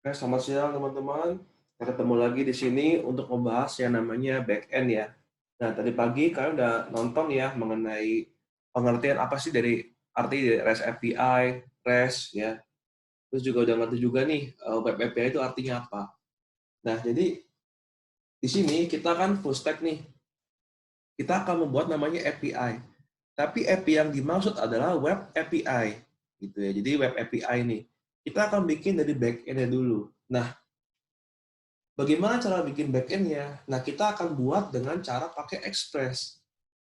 Oke, selamat siang teman-teman. Kita ketemu lagi di sini untuk membahas yang namanya back-end ya. Nah, tadi pagi kalian udah nonton ya mengenai pengertian apa sih dari arti dari REST API, REST ya. Terus juga udah ngerti juga nih web API itu artinya apa. Nah, jadi di sini kita kan full stack nih. Kita akan membuat namanya API. Tapi API yang dimaksud adalah web API gitu ya. Jadi web API nih. Kita akan bikin dari back-end-nya dulu. Nah, bagaimana cara bikin backend-nya? Nah, kita akan buat dengan cara pakai Express.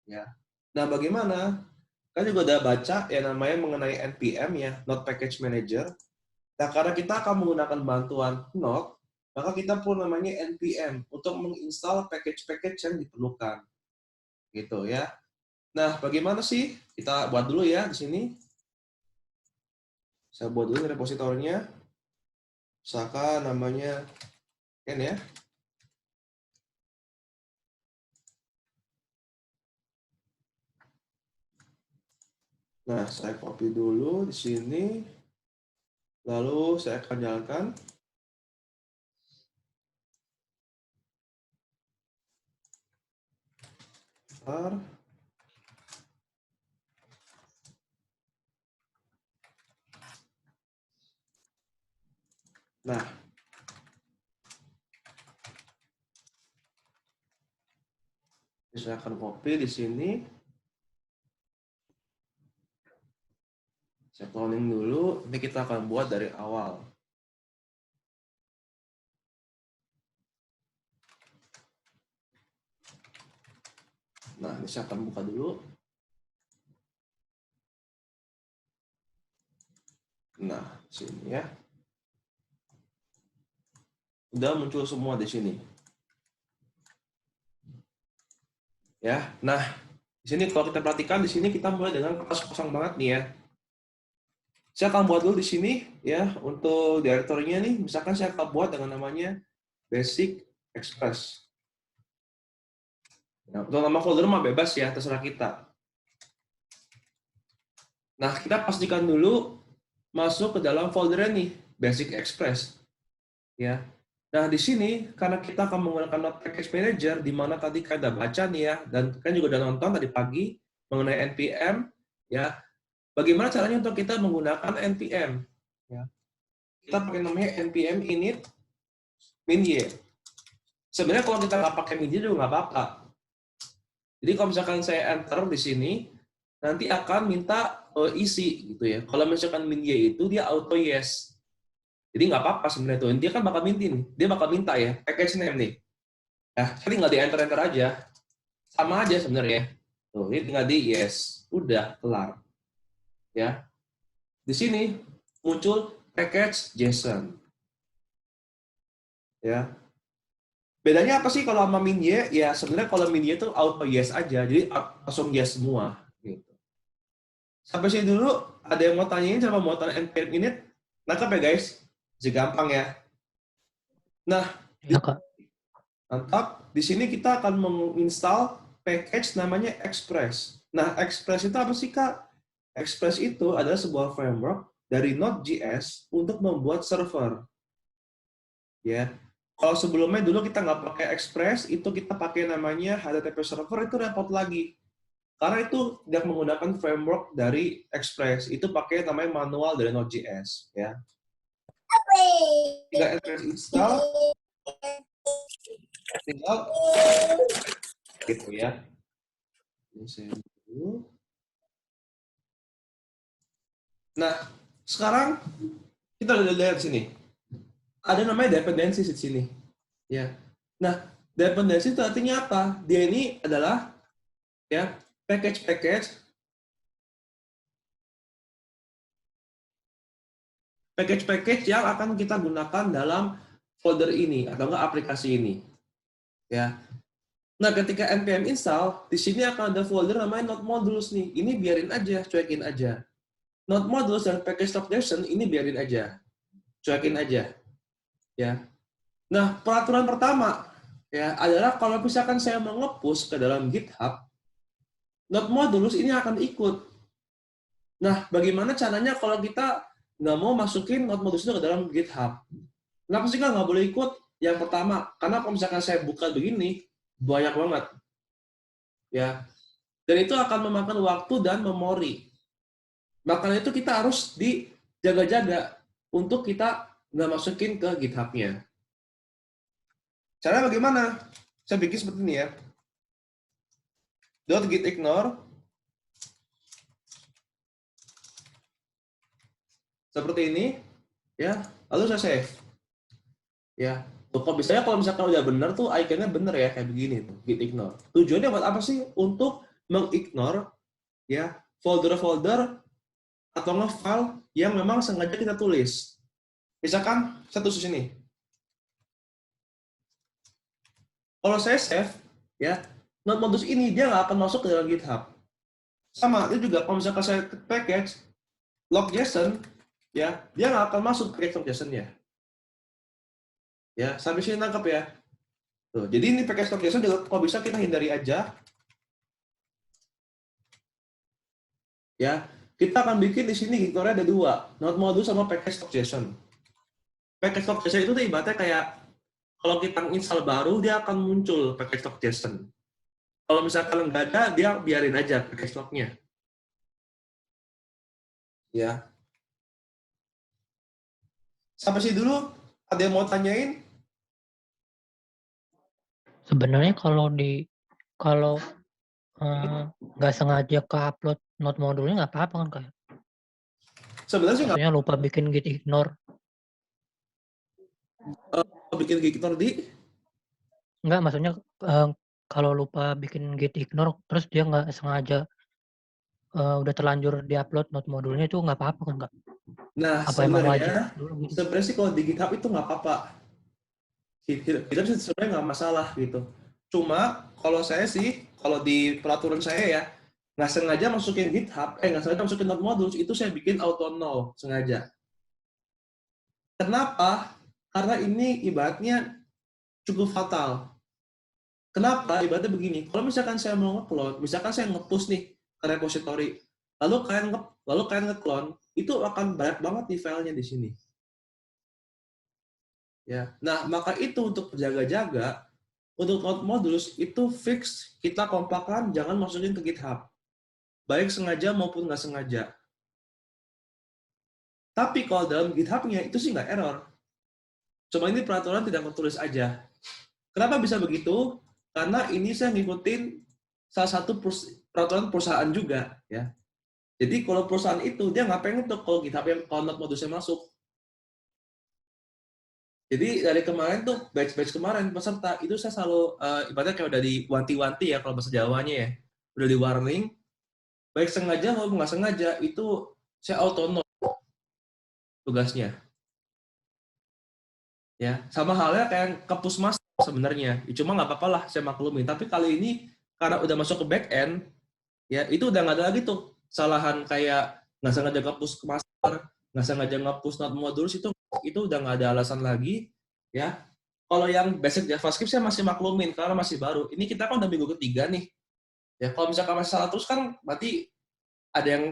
Ya. Nah, bagaimana? Kan juga udah baca yang namanya mengenai NPM ya, Node Package Manager. Nah, karena kita akan menggunakan bantuan Node, maka kita perlu namanya NPM untuk menginstal package-package yang diperlukan. Gitu ya. Nah, bagaimana sih? Kita buat dulu ya di sini. Saya buat dulu repositorinya. Misalkan namanya N ya. Nah, saya copy dulu di sini. Lalu saya akan jalankan. Bentar. Nah, saya akan copy di sini. Saya cloning dulu. Ini kita akan buat dari awal. Nah, ini saya akan buka dulu. Nah, sini ya. Udah muncul semua di sini. Ya. Nah, di sini kalau kita perhatikan di sini kita mulai dengan kertas kosong banget nih ya. Saya akan buat dulu di sini ya untuk direktorinya nih. Misalkan saya akan buat dengan namanya Basic Express. Nah, untuk nama folder mah bebas ya, terserah kita. Nah, kita pastikan dulu masuk ke dalam foldernya nih, Basic Express. Ya. Nah, di sini karena kita akan menggunakan Node Package Manager di mana tadi kan udah baca nih ya dan kan juga udah nonton tadi pagi mengenai npm ya. Bagaimana caranya untuk kita menggunakan npm? Ya. Kita pakai namanya npm init min y. Sebenarnya kalau kita nggak pakai min y juga nggak apa-apa. Jadi kalau misalkan saya enter di sini nanti akan minta isi gitu ya. Kalau misalkan min y itu dia auto yes. Jadi nggak apa-apa sebenarnya tuh. Dia kan bakal minta nih. Dia bakal minta ya package name nih. Ya, tapi tinggal di enter-enter aja. Sama aja sebenarnya. Tuh, ini tinggal di yes. Udah, kelar. Ya. Di sini muncul package JSON. Ya. Bedanya apa sih kalau sama min.y? Ya, sebenarnya kalau min.y itu auto yes aja. Jadi langsung yes semua. Gitu. Sampai sini dulu, ada yang mau tanyain sama mau tanya npm init? Nangkep ya guys? Jadi gampang ya. Nah, Ya, Kak. mantap. Di sini kita akan menginstal package namanya Express. Nah, Express itu apa sih, Kak? Express itu adalah sebuah framework dari Node.js untuk membuat server. Ya. Kalau sebelumnya dulu kita nggak pakai Express, itu kita pakai namanya HTTP server, itu repot lagi. Karena itu tidak menggunakan framework dari Express, itu pakai namanya manual dari Node.js. Ya. Tinggal Express install, tinggal gitu ya. Ini saya dulu. Nah, sekarang kita lihat di sini. Ada namanya dependencies di sini. Ya. Nah, dependency itu artinya apa? Dia ini adalah ya package-package yang akan kita gunakan dalam folder ini atau enggak aplikasi ini. Ya. Nah, ketika npm install, di sini akan ada folder namanya node modules nih. Ini biarin aja, cuekin aja. Node modules dan package.json ini biarin aja. Cuekin aja. Ya. Nah, peraturan pertama ya adalah kalau misalkan saya mau nge-push ke dalam GitHub, node modules ini akan ikut. Nah, bagaimana caranya kalau kita nggak mau masukin node modules itu ke dalam GitHub? Kenapa sih nggak boleh ikut? Yang pertama, karena kalau misalkan saya buka begini, banyak banget. Ya, dan itu akan memakan waktu dan memori. Makanya itu kita harus dijaga-jaga untuk kita nggak masukin ke GitHub-nya. Cara bagaimana? Saya bikin seperti ini ya. .git ignore seperti ini ya. Lalu saya save. Ya. Kok biasanya kalau misalkan udah benar tuh iconnya benar ya kayak begini tuh, git ignore. Tujuannya buat apa sih? Untuk mengignore ya folder-folder atau nge-file yang memang sengaja kita tulis. Misalkan saya tulis ini. Kalau saya save ya, node modus ini dia nggak akan masuk ke dalam GitHub. Sama, itu juga kalau misalkan saya package log.json, ya, dia nggak akan masuk ke package log.json-nya. Ya, sampai sini nangkep ya. Tuh, jadi ini package log.json juga kalau bisa kita hindari aja. Ya, kita akan bikin di sini gitore ada dua, node modus sama package log.json. Package log.json itu tuh ibaratnya kayak kalau kita install baru dia akan muncul package log.json. Kalau misalkan nggak ada, dia biarin aja package log-nya. Ya. Sampai sini dulu, ada yang mau tanyain? Sebenarnya kalau nggak sengaja ke upload node modulnya nggak apa-apa kan kayak? Sebenarnya sih nggak Maksudnya lupa bikin git ignore. bikin gitore di Nggak, maksudnya kalau lupa bikin git ignore terus dia nggak sengaja udah terlanjur diupload node modulnya itu nggak apa-apa kan kak? Nah, Apa emang wajib sebenarnya dulu gitu? sih kalau di GitHub itu nggak apa-apa. GitHub sih sebenarnya nggak masalah gitu. Cuma kalau saya sih, kalau di peraturan saya ya, nggak sengaja masukin GitHub, nggak sengaja masukin node modules, itu saya bikin auto null sengaja. Kenapa? Karena ini ibaratnya cukup fatal. Kenapa? Ibaratnya begini, kalau misalkan saya mau nge-clone, misalkan saya nge-push nih ke repository, lalu kalian nge-clone, itu akan banyak banget nih filenya di sini. Ya. Nah, maka itu untuk berjaga-jaga, untuk node modules itu fix kita kompakan jangan masukin ke GitHub. Baik sengaja maupun nggak sengaja. Tapi kalau dalam GitHub-nya itu sih nggak error. Cuma ini peraturan tidak tertulis aja. Kenapa bisa begitu? Karena ini saya ngikutin salah satu peraturan perusahaan juga. Ya. Jadi kalau perusahaan itu dia nggak pengen tuh kalau GitHub yang kalau node modusnya masuk. Jadi dari kemarin tuh batch kemarin peserta itu saya selalu ibaratnya kayak udah diwanti-wanti ya kalau bahasa Jawanya ya, udah di warning baik sengaja maupun nggak sengaja itu saya auto note tugasnya ya, sama halnya kayak ke Pusmas sebenarnya cuma nggak apa-apa lah saya maklumin, tapi kali ini karena udah masuk ke back end ya itu udah nggak ada lagi tuh kesalahan kayak nggak sengaja ngapus ke master, nggak sengaja ngapus not modules, itu udah nggak ada alasan lagi ya. Kalau yang basic JavaScript saya masih maklumin karena masih baru. Ini kita kan udah minggu ketiga nih. Ya kalau misalkan masih salah terus kan berarti ada yang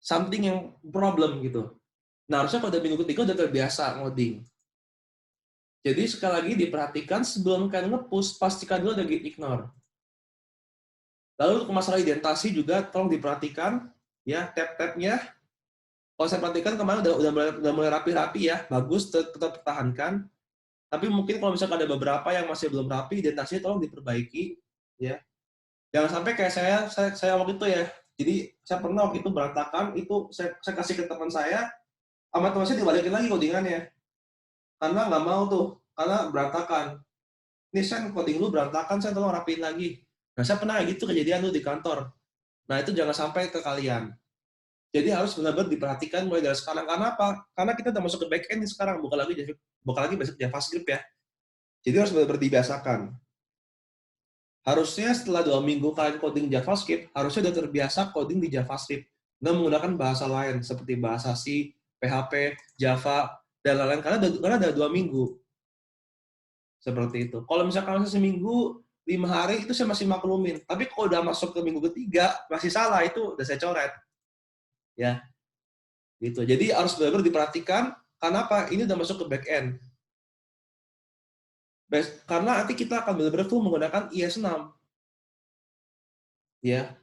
something yang problem gitu. Nah, harusnya kalau udah minggu ketiga udah terbiasa ngoding. Jadi sekali lagi diperhatikan sebelum kalian nge-push, pastikan dulu ada git ignore. Lalu untuk masalah identasi juga tolong diperhatikan ya tab-tabnya. Kalau saya perhatikan kemarin udah mulai rapi-rapi ya, bagus tetap pertahankan. Tapi mungkin kalau misalkan ada beberapa yang masih belum rapi, identasinya tolong diperbaiki ya. Jangan sampai kayak saya waktu itu ya. Jadi saya pernah waktu itu berantakan, itu saya kasih ke teman saya, sama teman saya dibalikin lagi codingannya. Karena nggak mau tuh, karena berantakan. Ini saya coding lu berantakan, saya tolong rapiin lagi. Nah, saya pernah kayak gitu kejadian tuh di kantor. Nah, itu jangan sampai ke kalian. Jadi harus benar-benar diperhatikan mulai dari sekarang. Karena apa? Karena kita udah masuk ke back end sekarang, bukan lagi basic JavaScript ya. Jadi harus benar-benar dibiasakan. Harusnya setelah 2 minggu kalian coding JavaScript, harusnya udah terbiasa coding di JavaScript. Nggak menggunakan bahasa lain, seperti bahasa C, PHP, Java, dan lain-lain. Karena ada 2 minggu. Seperti itu. Kalau misalkan masih seminggu, 5 hari, itu saya masih maklumin. Tapi kalau udah masuk ke minggu ketiga, masih salah, itu udah saya coret. Ya, gitu. Jadi harus benar-benar diperhatikan, karena apa? Ini udah masuk ke back end. Karena nanti kita akan benar-benar full menggunakan IS6. Ya,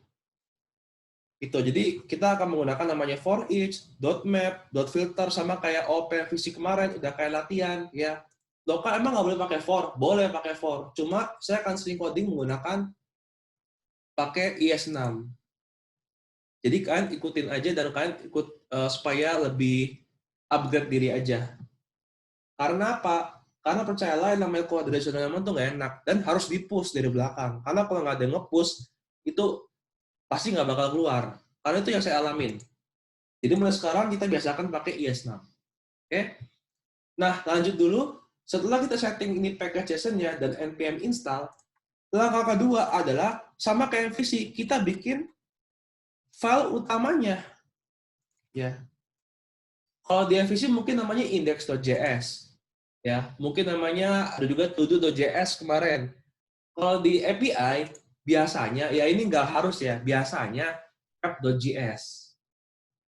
itu. Jadi kita akan menggunakan namanya for each, .map, .filter, sama kayak OpenVC kemarin, udah kayak latihan, ya. Lokal emang nggak boleh pakai for, boleh pakai for. Cuma saya akan sering coding menggunakan pakai IS6. Jadi kalian ikutin aja dan kalian ikut supaya lebih upgrade diri aja. Karena apa? Karena percayalah yang namanya quadrature element tuh nggak enak dan harus di-push dari belakang. Karena kalau nggak ada yang nge-push, itu pasti nggak bakal keluar. Karena itu yang saya alamin. Jadi mulai sekarang kita biasakan pakai IS6. Oke? Nah, lanjut dulu. Setelah kita setting ini package JSON-nya dan npm install, langkah kedua adalah sama kayak MVC, kita bikin file utamanya. Ya. Kalau di MVC mungkin namanya index.js. Ya, mungkin namanya ada juga todo.js kemarin. Kalau di API biasanya ya ini nggak harus ya, biasanya app.js.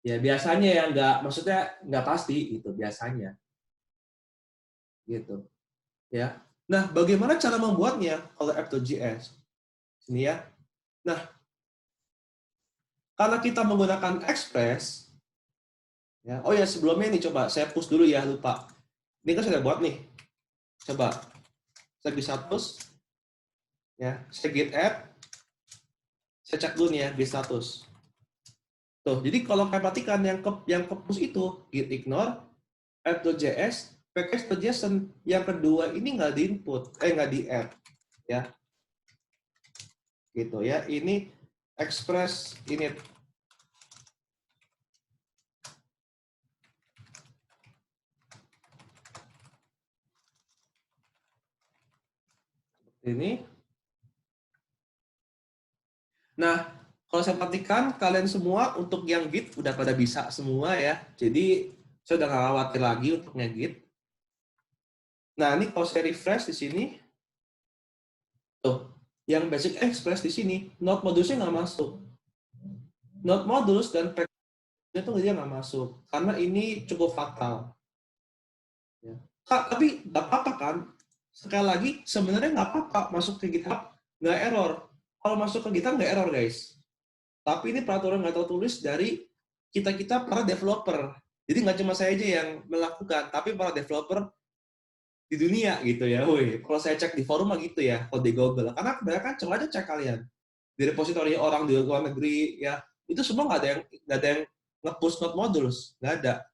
Ya, biasanya ya maksudnya nggak pasti itu biasanya. Gitu. Ya. Nah, bagaimana cara membuatnya kalau app.js? Sini ya. Nah, karena kita menggunakan Express, ya. Oh ya, sebelumnya nih coba saya push dulu ya, lupa. Ini kan sudah buat nih. Coba saya bisa push, ya. Saya git add, saya cek dulu nih ya git status. Tuh, jadi kalau kalian perhatikan yang ke push itu git ignore, app.js, package.json. Yang kedua ini nggak di input, nggak di add, ya. Gitu ya. Ini Express init. Ini. Nah, kalau saya perhatikan kalian semua untuk yang Git udah pada bisa semua ya. Jadi saya udah nggak khawatir lagi untuk nge-Git. Nah, ini kalau saya refresh di sini, tuh, yang basic express di sini, node modulsnya nggak masuk. Node modulus dan package itu dia nggak masuk karena ini cukup fatal. Ya. Tapi nggak apa-apa kan? Sekali lagi sebenarnya nggak apa-apa masuk ke GitHub nggak error. Kalau masuk ke GitHub nggak error guys. Tapi ini peraturan nggak tertulis dari kita para developer. Jadi nggak cuma saya aja yang melakukan, tapi para developer di dunia gitu ya. Woi, kalau saya cek di forum mah gitu ya, kalau di Google. Karena kebanyakan coba aja cek kalian di repositori orang di luar negeri ya, itu semua nggak ada yang nge-push node modules, nggak ada.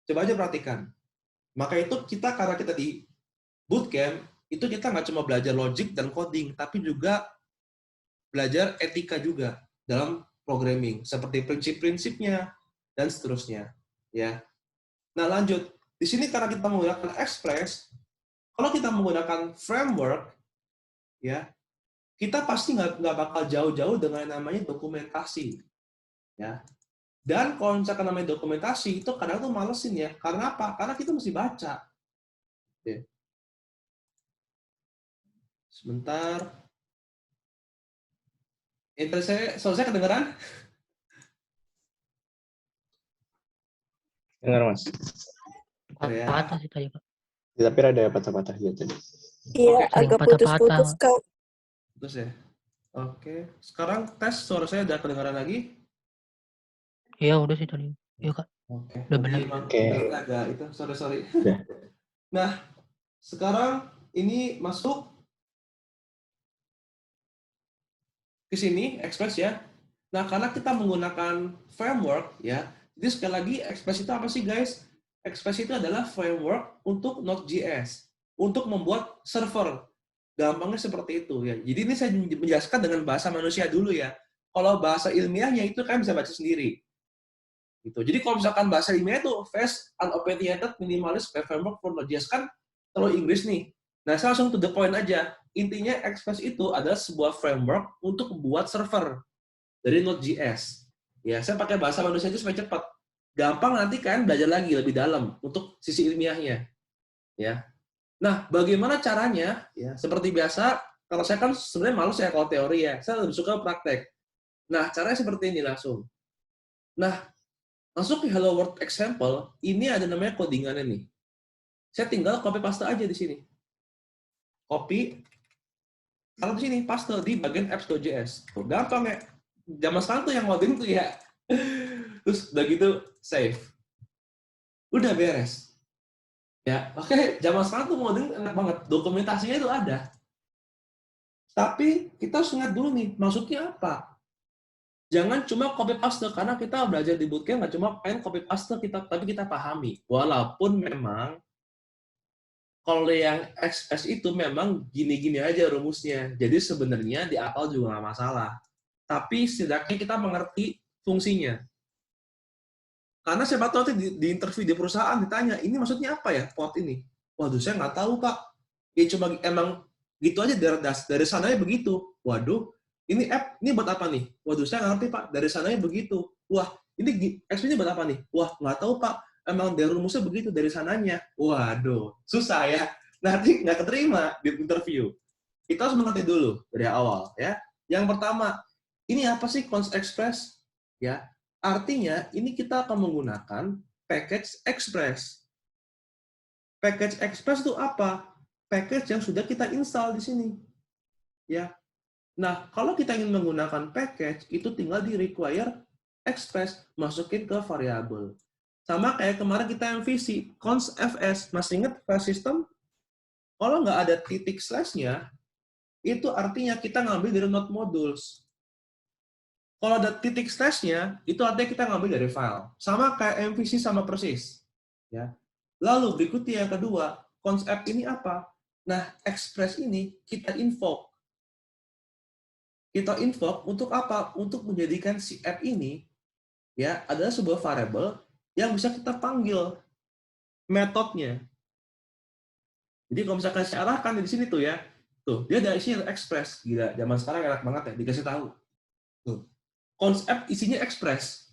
Coba aja perhatikan. Maka itu kita karena kita di bootcamp itu kita nggak cuma belajar logic dan coding, tapi juga belajar etika juga dalam programming, seperti prinsip-prinsipnya dan seterusnya. Ya. Nah lanjut, di sini karena kita menggunakan Express, kalau kita menggunakan framework, ya kita pasti nggak bakal jauh-jauh dengan namanya dokumentasi. Ya. Dan kalau misalkan namanya dokumentasi, itu kadang tuh malesin ya. Karena apa? Karena kita mesti baca. Ya. Sebentar. Suara saya kedengeran? Dengar Mas. Patah sih tadi, Pak. Ya, tapi ada patah-patah ya tadi. Iya, Sering agak patah-patah. putus-putus, Kak. Terus ya. Oke. Sekarang tes suara saya udah kedengaran lagi? Iya, udah sih tadi. Iya, Kak. Oke. Udah benar. Oke. Agak itu, sorry. Ya. Nah, sekarang ini masuk ke sini Express ya. Nah, karena kita menggunakan framework ya. Jadi sekali lagi Express itu apa sih guys? Express itu adalah framework untuk Node.js untuk membuat server. Gampangnya seperti itu ya. Jadi ini saya menjelaskan dengan bahasa manusia dulu ya. Kalau bahasa ilmiahnya itu kan bisa baca sendiri. Gitu. Jadi kalau misalkan bahasa ilmiah itu fast, unopinionated, minimalist framework for Node.js kan terlalu Inggris nih. Nah, saya langsung to the point aja. Intinya Express itu adalah sebuah framework untuk membuat server dari Node.js. Ya, saya pakai bahasa manusia itu supaya cepat. Gampang nanti kan belajar lagi lebih dalam untuk sisi ilmiahnya. Ya. Nah, bagaimana caranya? Ya, seperti biasa, kalau saya kan sebenarnya malu saya kalau teori ya. Saya lebih suka praktek. Nah, caranya seperti ini langsung. Nah, masuk ke Hello World example, ini ada namanya codingannya nih. Saya tinggal copy paste aja di sini. copy, taruh di sini, paste di bagian apps.js. Tuh, gampang ya. Zaman sekarang tuh yang ngoding tuh ya. Terus udah gitu save. Udah beres. Ya, oke, zaman sekarang tuh ngoding enak banget. Dokumentasinya itu ada. Tapi kita harus ingat dulu nih, maksudnya apa? Jangan cuma copy paste, karena kita belajar di bootcamp nggak cuma pengen copy paste kita, tapi kita pahami. Walaupun memang kalau yang XS itu memang gini-gini aja rumusnya. Jadi sebenarnya di apal juga nggak masalah. Tapi setidaknya kita mengerti fungsinya. Karena siapa tahu nanti di interview di perusahaan ditanya, ini maksudnya apa ya port ini? Waduh, saya nggak tahu, Pak. Ya cuma emang gitu aja dari sananya begitu. Waduh, ini app ini buat apa nih? Waduh, saya nggak ngerti, Pak. Dari sananya begitu. Wah, ini XP ini buat apa nih? Wah, nggak tahu, Pak. Emang dari rumusnya begitu dari sananya. Waduh, susah ya. Nanti nggak keterima di interview. Kita harus mengerti dulu dari awal ya. Yang pertama, ini apa sih Cons Express? Ya, artinya ini kita akan menggunakan package Express. Package Express itu apa? Package yang sudah kita install di sini. Ya. Nah, kalau kita ingin menggunakan package, itu tinggal di require Express, masukin ke variabel. Sama kayak kemarin kita MVC, cons fs. Masih ingat file system? Kalau nggak ada titik slash-nya, itu artinya kita ngambil dari node modules. Kalau ada titik slash-nya, itu artinya kita ngambil dari file. Sama kayak MVC sama persis. Ya. Lalu berikutnya yang kedua, cons app ini apa? Nah, express ini kita invoke. Kita invoke untuk apa? Untuk menjadikan si app ini ya adalah sebuah variable yang bisa kita panggil metodenya. Jadi kalau misalkan saya arahkan di sini tuh ya, tuh dia ada isinya express. Gila, zaman sekarang enak banget ya dikasih tahu. Tuh. Konsep isinya express.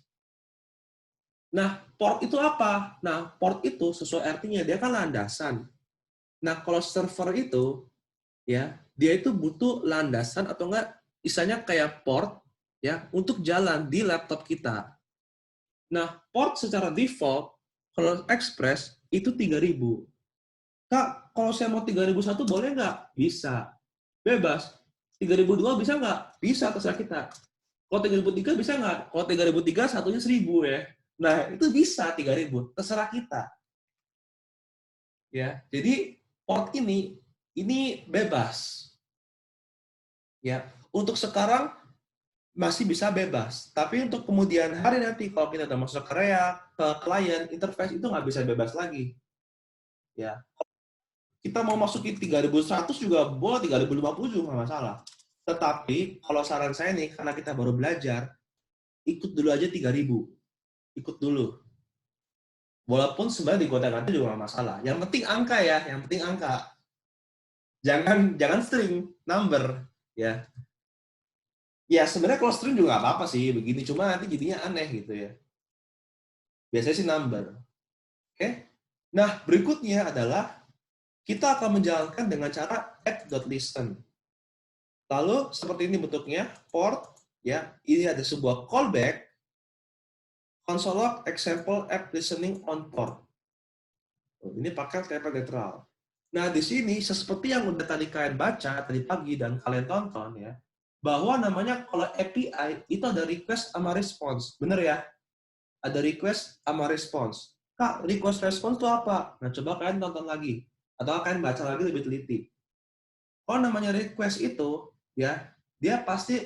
Nah, port itu apa? Nah, port itu sesuai artinya dia kan landasan. Nah, kalau server itu ya, dia itu butuh landasan atau enggak istilahnya kayak port ya untuk jalan di laptop kita. Nah, port secara default kalau Express itu 3000. Kak, kalau saya mau 3001 boleh nggak? Bisa. Bebas. 3002 bisa nggak? Bisa, terserah kita. Kalau 3003 bisa nggak? Kalau 3003 satunya 1000 ya. Nah, itu bisa 3000. Terserah kita. Ya, jadi port ini bebas. Ya, untuk sekarang masih bisa bebas. Tapi untuk kemudian hari nanti kalau kita udah masuk ke React, ke klien, interface itu nggak bisa bebas lagi. Ya, kita mau masukin 3100 juga boleh, 3050 juga nggak masalah. Tetapi kalau saran saya nih, karena kita baru belajar, ikut dulu aja 3000. Ikut dulu. Walaupun sebenarnya di gonta-ganti juga nggak masalah. Yang penting angka ya, yang penting angka. Jangan string, number. Ya, ya sebenarnya kalau string juga nggak apa-apa sih begini, cuma nanti jadinya aneh gitu ya. Biasanya sih number. Oke. Nah, berikutnya adalah kita akan menjalankan dengan cara app.listen. Lalu seperti ini bentuknya, port ya. Ini ada sebuah callback console log example app listening on port. Ini pakai template literal. Nah, di sini seperti yang udah tadi kalian baca tadi pagi dan kalian tonton ya, bahwa namanya kalau API itu ada request sama response. Bener ya? Ada request sama response. Kak, request response itu apa? Nah, coba kalian tonton lagi. Atau kalian baca lagi lebih teliti. Kalau namanya request itu, ya, dia pasti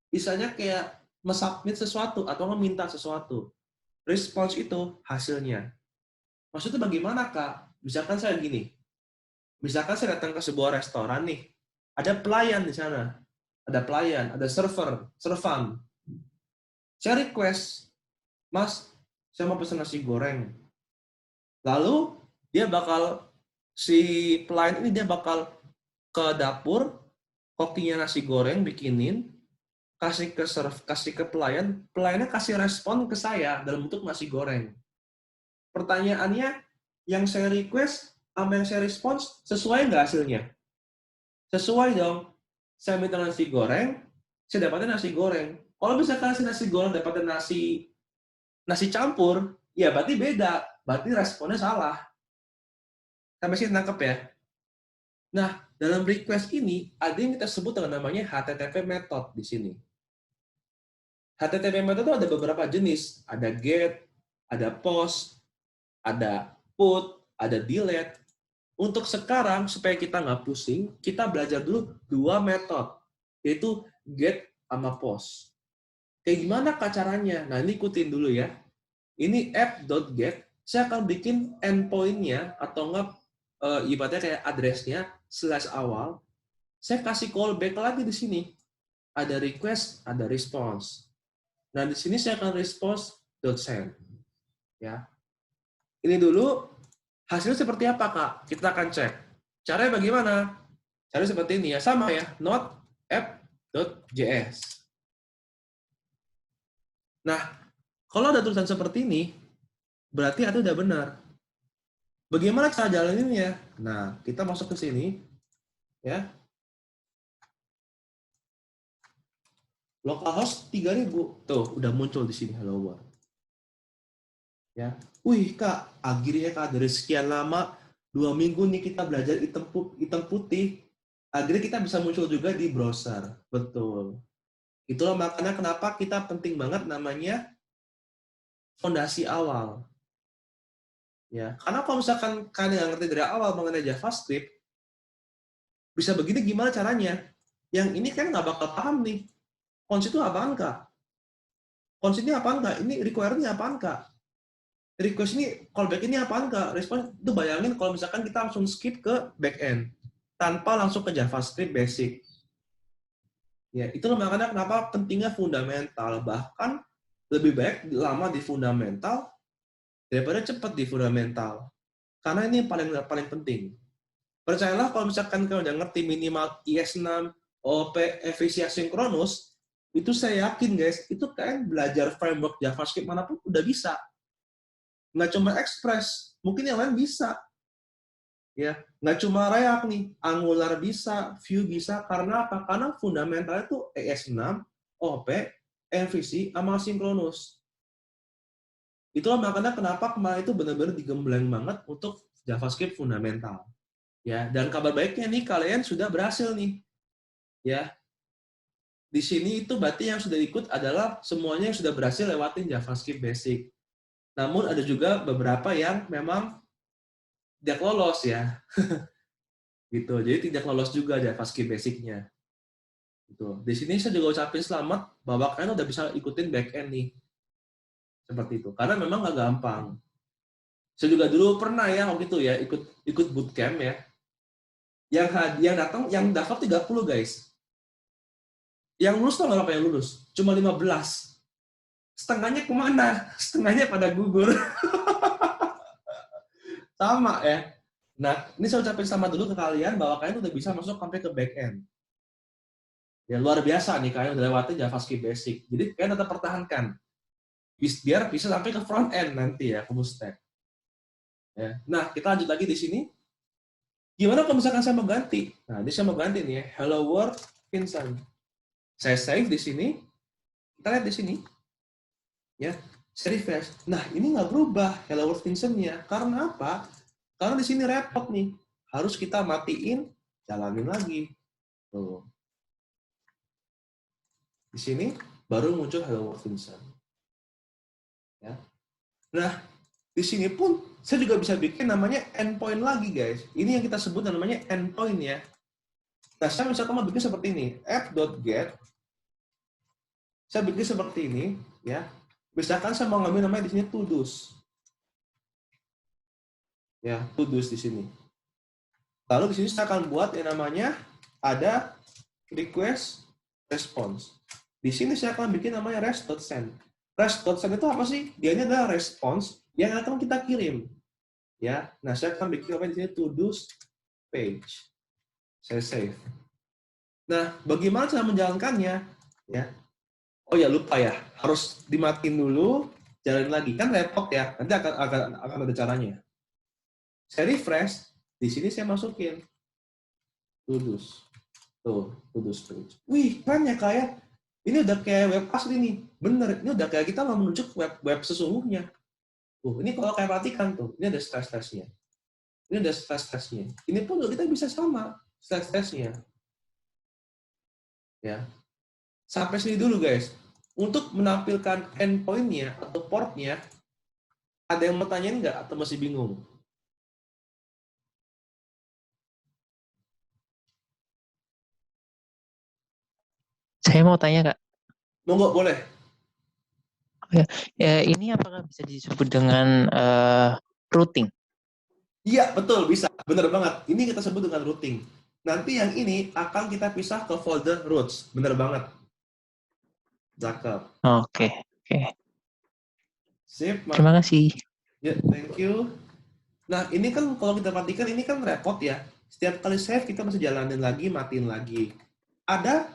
misalnya kayak mesubmit sesuatu atau meminta sesuatu. Response itu hasilnya. Maksudnya bagaimana, Kak? Misalkan saya gini. Misalkan saya datang ke sebuah restoran nih. Ada pelayan di sana. Ada pelayan, ada server, servan. Saya request, Mas, saya mau pesan nasi goreng. Lalu si pelayan ini dia bakal ke dapur, kokinya nasi goreng bikinin, kasih ke pelayan, pelayannya kasih respon ke saya dalam bentuk nasi goreng. Pertanyaannya, yang saya request sama yang saya respons sesuai nggak hasilnya? Sesuai dong. Saya minta nasi goreng, saya dapatnya nasi goreng. Kalau bisa kasih nasi goreng dapatnya nasi campur, ya berarti beda. Berarti responnya salah. Sampai sini nangkep ya? Nah, dalam request ini ada yang kita sebut dengan namanya HTTP method di sini. HTTP method itu ada beberapa jenis, ada get, ada post, ada put, ada delete. Untuk sekarang, supaya kita nggak pusing, kita belajar dulu 2 metode, yaitu get sama post. Kayak gimana Kak caranya? Nah, ini ikutin dulu ya. Ini app.get, saya akan bikin endpoint-nya, atau nggak, ibaratnya kayak address-nya, /awal. Saya kasih callback lagi di sini. Ada request, ada response. Nah, di sini saya akan response.send. Ya. Ini dulu. Hasilnya seperti apa, Kak? Kita akan cek. Caranya bagaimana? Caranya seperti ini ya. Sama ya. Not app.js. Nah, kalau ada tulisan seperti ini, berarti itu udah benar. Bagaimana cara jalaninnya? Nah, kita masuk ke sini. Ya. Localhost 3000. Tuh, udah muncul di sini. Hello World. Ya. Wih Kak, akhirnya Kak dari sekian lama 2 minggu nih kita belajar hitam putih, akhirnya kita bisa muncul juga di browser. Betul. Itulah makanya kenapa kita penting banget namanya fondasi awal. Ya, karena kalau misalkan kalian nggak ngerti dari awal mengenai JavaScript, bisa begini gimana caranya? Yang ini kan nggak bakal paham nih. Konsep itu apaan Kak? Konsepnya apaan Kak? Ini require-nya apaan Kak? Request ini, callback ini apaan Kak? Response itu bayangin kalau misalkan kita langsung skip ke backend tanpa langsung ke JavaScript basic. Ya, itulah makanya kenapa pentingnya fundamental. Bahkan lebih baik lama di fundamental daripada cepat di fundamental. Karena ini paling penting. Percayalah kalau misalkan kalian udah ngerti minimal IS6, OOP, efisiensi asinkronus, itu saya yakin guys, itu kalian belajar framework JavaScript manapun udah bisa. Nggak cuma Express, mungkin yang lain bisa. Ya, nggak cuma React nih, Angular bisa, Vue bisa, karena apa? Karena fundamentalnya itu ES6, OP, MVC, sama Asynchronous. Itulah makanya kenapa kemarin itu benar-benar digembleng banget untuk JavaScript fundamental. Ya, dan kabar baiknya nih kalian sudah berhasil nih. Ya. Di sini itu berarti yang sudah ikut adalah semuanya yang sudah berhasil lewatin JavaScript basic. Namun ada juga beberapa yang memang tidak lolos ya. Gitu. Jadi tidak lolos juga JavaScript basic-nya. Gitu. Di sini saya juga ucapin selamat bahwa kalian udah bisa ikutin back-end nih. Seperti itu. Karena memang nggak gampang. Saya juga dulu pernah ya waktu itu ya ikut bootcamp ya. Yang daftar 30 guys. Yang lulus tuh nggak apa yang lulus? Cuma 15. Setengahnya kemana? Setengahnya pada gugur. Sama ya. Nah, ini saya ucapin sama dulu ke kalian bahwa kalian udah bisa masuk sampai ke back-end. Ya, luar biasa nih, kalian udah lewatin JavaScript basic. Jadi, kalian tetap pertahankan. Biar bisa sampai ke front-end nanti ya, ke full stack. Ya. Nah, kita lanjut lagi di sini. Gimana kalau misalkan saya mau ganti? Nah, ini saya mau ganti nih ya. Hello World, Vincent. Saya save di sini. Kita lihat di sini. Ya, saya refresh. Nah, ini nggak berubah Hello World Vincent-nya. Karena apa? Karena di sini repot nih. Harus kita matiin, jalanin lagi. Tuh. Di sini baru muncul Hello World Vincent. Ya. Nah, di sini pun saya juga bisa bikin namanya endpoint lagi, guys. Ini yang kita sebut namanya endpoint ya. Nah, saya misalkan mau bikin seperti ini, app.get. Saya bikin seperti ini, ya. Misalkan saya mau ngambil namanya di sini todos. Ya, todos di sini. Lalu di sini saya akan buat yang namanya ada request response. Di sini saya akan bikin namanya rest.send. Rest.send itu apa sih? Dia ini adalah response yang akan kita kirim. Ya, nah saya akan bikin apa di sini todos page. Saya save. Nah, bagaimana cara menjalankannya? Ya. Oh ya lupa ya, harus dimatiin dulu, jalan lagi. Kan repot ya, nanti akan ada caranya. Saya refresh, di sini saya masukin todos. Tuh, todos page. Wih, keren ya kayak ini udah kayak web asli nih. Bener, ini udah kayak kita mau menuju web sesungguhnya. Tuh, ini kalau kayak perhatikan tuh, ini ada stress-stressnya. Ini ada stress-stressnya. Ini pun kita bisa sama. testnya. Ya. Sampai sini dulu guys. Untuk menampilkan endpoint-nya atau port-nya, ada yang mau tanyain nggak atau masih bingung? Saya mau tanya Kak, Monggo, boleh. ya, ini apakah bisa disebut dengan routing? Iya, betul, bisa. Bener banget. Ini kita sebut dengan routing. Nanti yang ini akan kita pisah ke folder routes. Bener banget. Cakep. Oke. Sip. Terima kasih. Ya, thank you. Nah, ini kan kalau kita perhatikan, ini kan repot ya. Setiap kali save, kita masih jalanin lagi, matiin lagi. Ada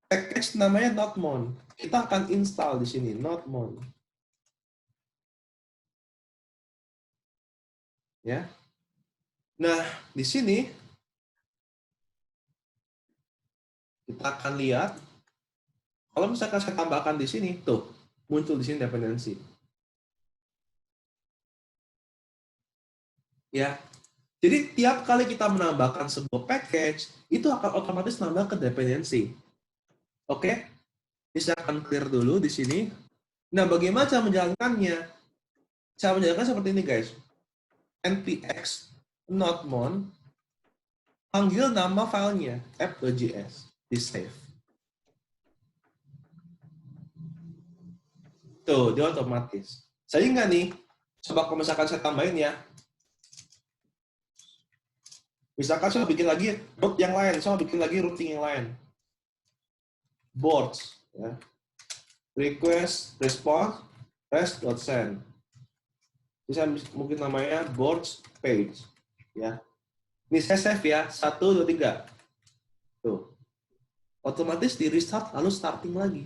package namanya notmon. Kita akan install di sini, notmon. Ya. Nah, di sini kita akan lihat kalau misalkan saya tambahkan di sini, tuh muncul di sini dependensi. Ya. Jadi tiap kali kita menambahkan sebuah package, itu akan otomatis nambah ke dependensi. Oke? Ini saya akan clear dulu di sini. Nah, bagaimana cara menjalankannya? Cara menjalankan seperti ini, guys. npx notmon panggil nama filenya app.js di save. Tuh, dia otomatis. Sehingga nih, coba kalau misalkan saya tambahin ya. Misalkan saya bikin lagi route yang lain, saya bikin lagi routing yang lain. Boards, ya. Request, response, rest.send. Bisa mungkin namanya boards page, ya. Ini saya save ya, 1, 2, 3. Tuh. Otomatis di restart lalu starting lagi.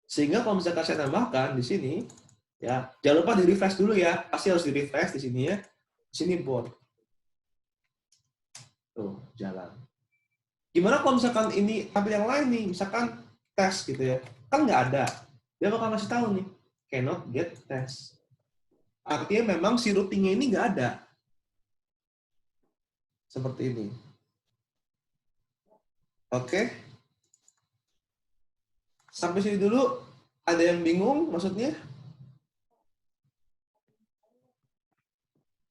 Sehingga kalau misalkan saya tambahkan di sini, ya, jangan lupa di refresh dulu ya. Pasti harus di refresh di sini ya. Di sini board. Tuh, jalan. Gimana kalau misalkan ini tampil yang lain nih, misalkan test gitu ya. Kan nggak ada. Dia bakal kasih tahu nih, cannot get test. Artinya memang si routingnya ini nggak ada. Seperti ini. Oke. Sampai sini dulu. Ada yang bingung maksudnya?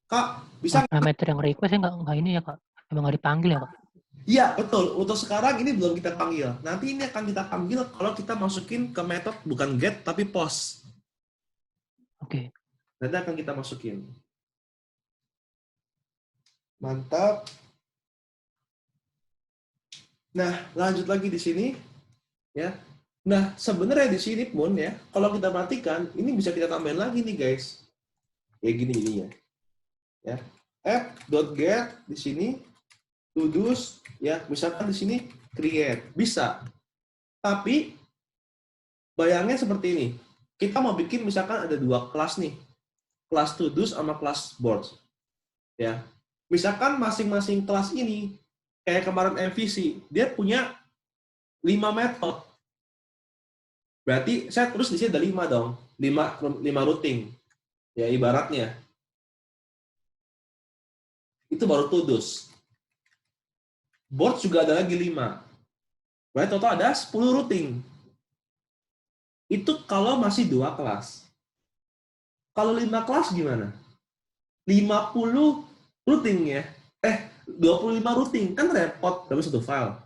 Kak, bisa Parameter yang request ya nggak ini ya Kak? Emang nggak dipanggil ya Kak? Iya, betul. Untuk sekarang ini belum kita panggil. Nanti ini akan kita panggil kalau kita masukin ke metode bukan get, tapi post. Oke. Nanti akan kita masukin. Mantap. Nah, lanjut lagi di sini. Ya. Nah, sebenarnya di sini pun ya, kalau kita perhatikan, ini bisa kita tambahin lagi nih, guys. Kayak gini ininya. Ya. App.get di sini to-dos, ya, misalkan di sini create, bisa. Tapi bayangnya seperti ini. Kita mau bikin misalkan ada 2 kelas nih. Kelas to-dos sama kelas boards. Ya. Misalkan masing-masing kelas ini kayak kemarin MVC, dia punya 5 metode. Berarti saya terus di sini ada 5 dong. 5 routing. Ya, ibaratnya. Itu baru to-dos. Board juga ada lagi 5. Berarti total ada 10 routing. Itu kalau masih 2 kelas. Kalau 5 kelas gimana? 50 routing ya. 25 routing. Kan repot dalam satu file.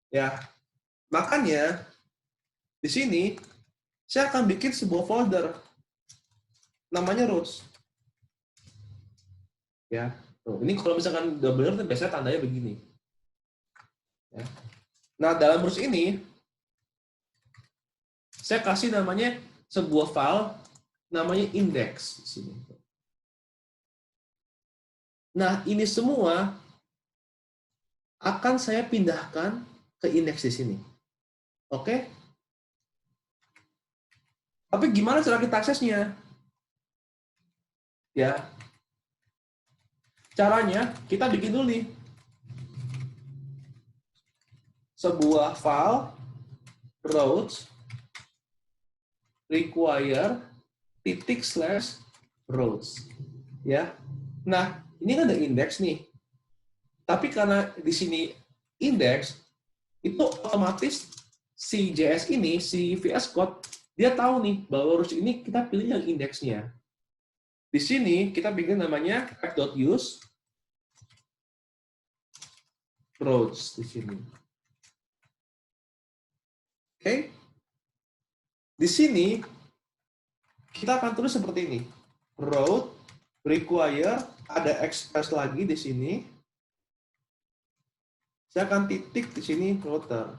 Ya. Makanya di sini saya akan bikin sebuah folder. Namanya routes. Ya. Tuh, ini kalau misalkan udah benar biasanya tandanya begini. Ya. Nah, dalam routes ini saya kasih namanya sebuah file namanya index di sini. Nah, ini semua akan saya pindahkan ke indeks di sini. Oke? Tapi gimana cara kita aksesnya? Ya. Caranya kita bikin dulu nih sebuah file routes require /routes, ya. Nah, ini kan ada indeks nih. Tapi karena di sini index, itu otomatis si JS ini, si VS Code, dia tahu nih bahwa rows ini kita pilih yang indeksnya. Di sini kita bikin namanya app.use rows di sini. Oke. Di sini kita akan tulis seperti ini. Row require, ada express lagi di sini. Saya akan titik di sini router.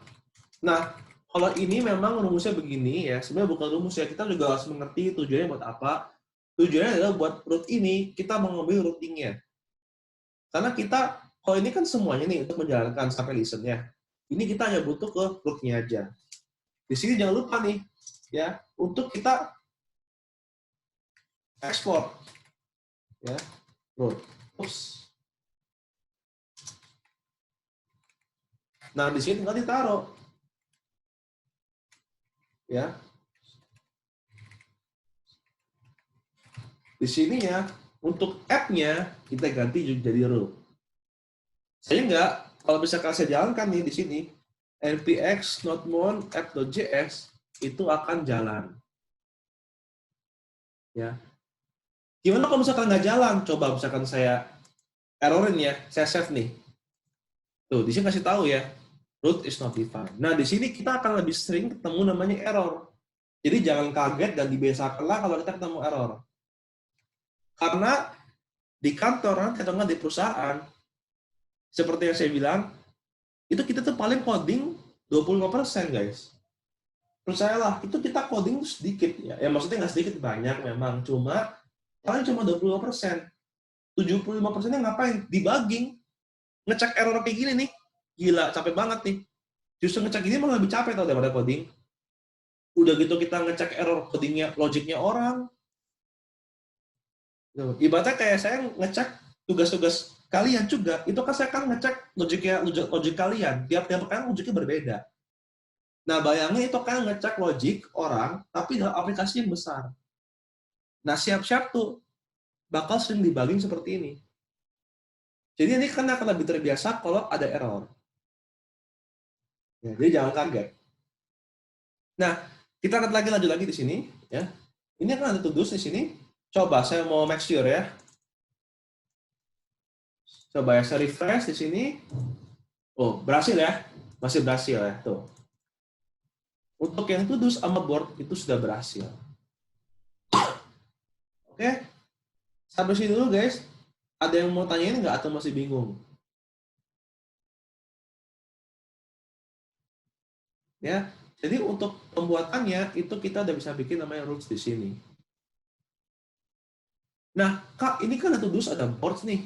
Nah, kalau ini memang rumusnya begini ya, sebenarnya bukan rumus ya, kita juga harus mengerti tujuannya buat apa. Tujuannya adalah buat root ini, kita mengambil routingnya. Karena kita, kalau ini kan semuanya nih untuk menjalankan sampai listen-nya. Ini kita hanya butuh ke root-nya aja. Di sini jangan lupa nih, ya, untuk kita ekspor. Ya, root. Oops. Nah, di sini tinggal ditaruh. Ya. Di sininya, untuk app-nya, kita ganti jadi root. Sehingga, kalau misalkan saya jalankan nih di sini, npx nodemon app.js, itu akan jalan. Ya. Gimana kalau misalkan nggak jalan? Coba misalkan saya errorin ya, saya save nih. Tuh, di sini kasih tahu ya, root is not defined. Nah, di sini kita akan lebih sering ketemu namanya error. Jadi jangan kaget dan dibiasakanlah kalau kita ketemu error. Karena di kantor atau nggak di perusahaan, seperti yang saya bilang, itu kita tuh paling coding 25%, guys. Percayalah, itu kita coding sedikit ya. Ya maksudnya nggak sedikit, banyak memang. Paling cuma 25%. 75%-nya ngapain? Debugging. Ngecek error kayak gini nih. Gila, capek banget nih. Justru ngecek ini malah lebih capek tau daripada coding. Udah gitu kita ngecek error codingnya, logiknya orang. Ibaratnya kayak saya ngecek tugas-tugas kalian juga, itu kan saya kan ngecek logik kalian. Tiap-tiap kan logiknya berbeda. Nah, bayangin itu kan ngecek logik orang, tapi dalam aplikasi yang besar. Nah, siap-siap tuh bakal sering debugging seperti ini. Jadi ini kan akan lebih terbiasa kalau ada error. Ya, jadi jangan kaget. Nah, kita akan lanjut lagi di sini. Ya, ini akan ada to-dos di sini. Coba saya mau make sure ya. Coba ya, saya refresh di sini. Oh, berhasil ya. Masih berhasil ya. Tuh. Untuk yang to-dos sama board itu sudah berhasil. Oke. Sampai sini dulu guys. Ada yang mau tanyain nggak atau masih bingung? Ya, jadi untuk pembuatannya itu kita udah bisa bikin namanya routes di sini. Nah, Kak, ini kan ada to-dos, ada boards nih.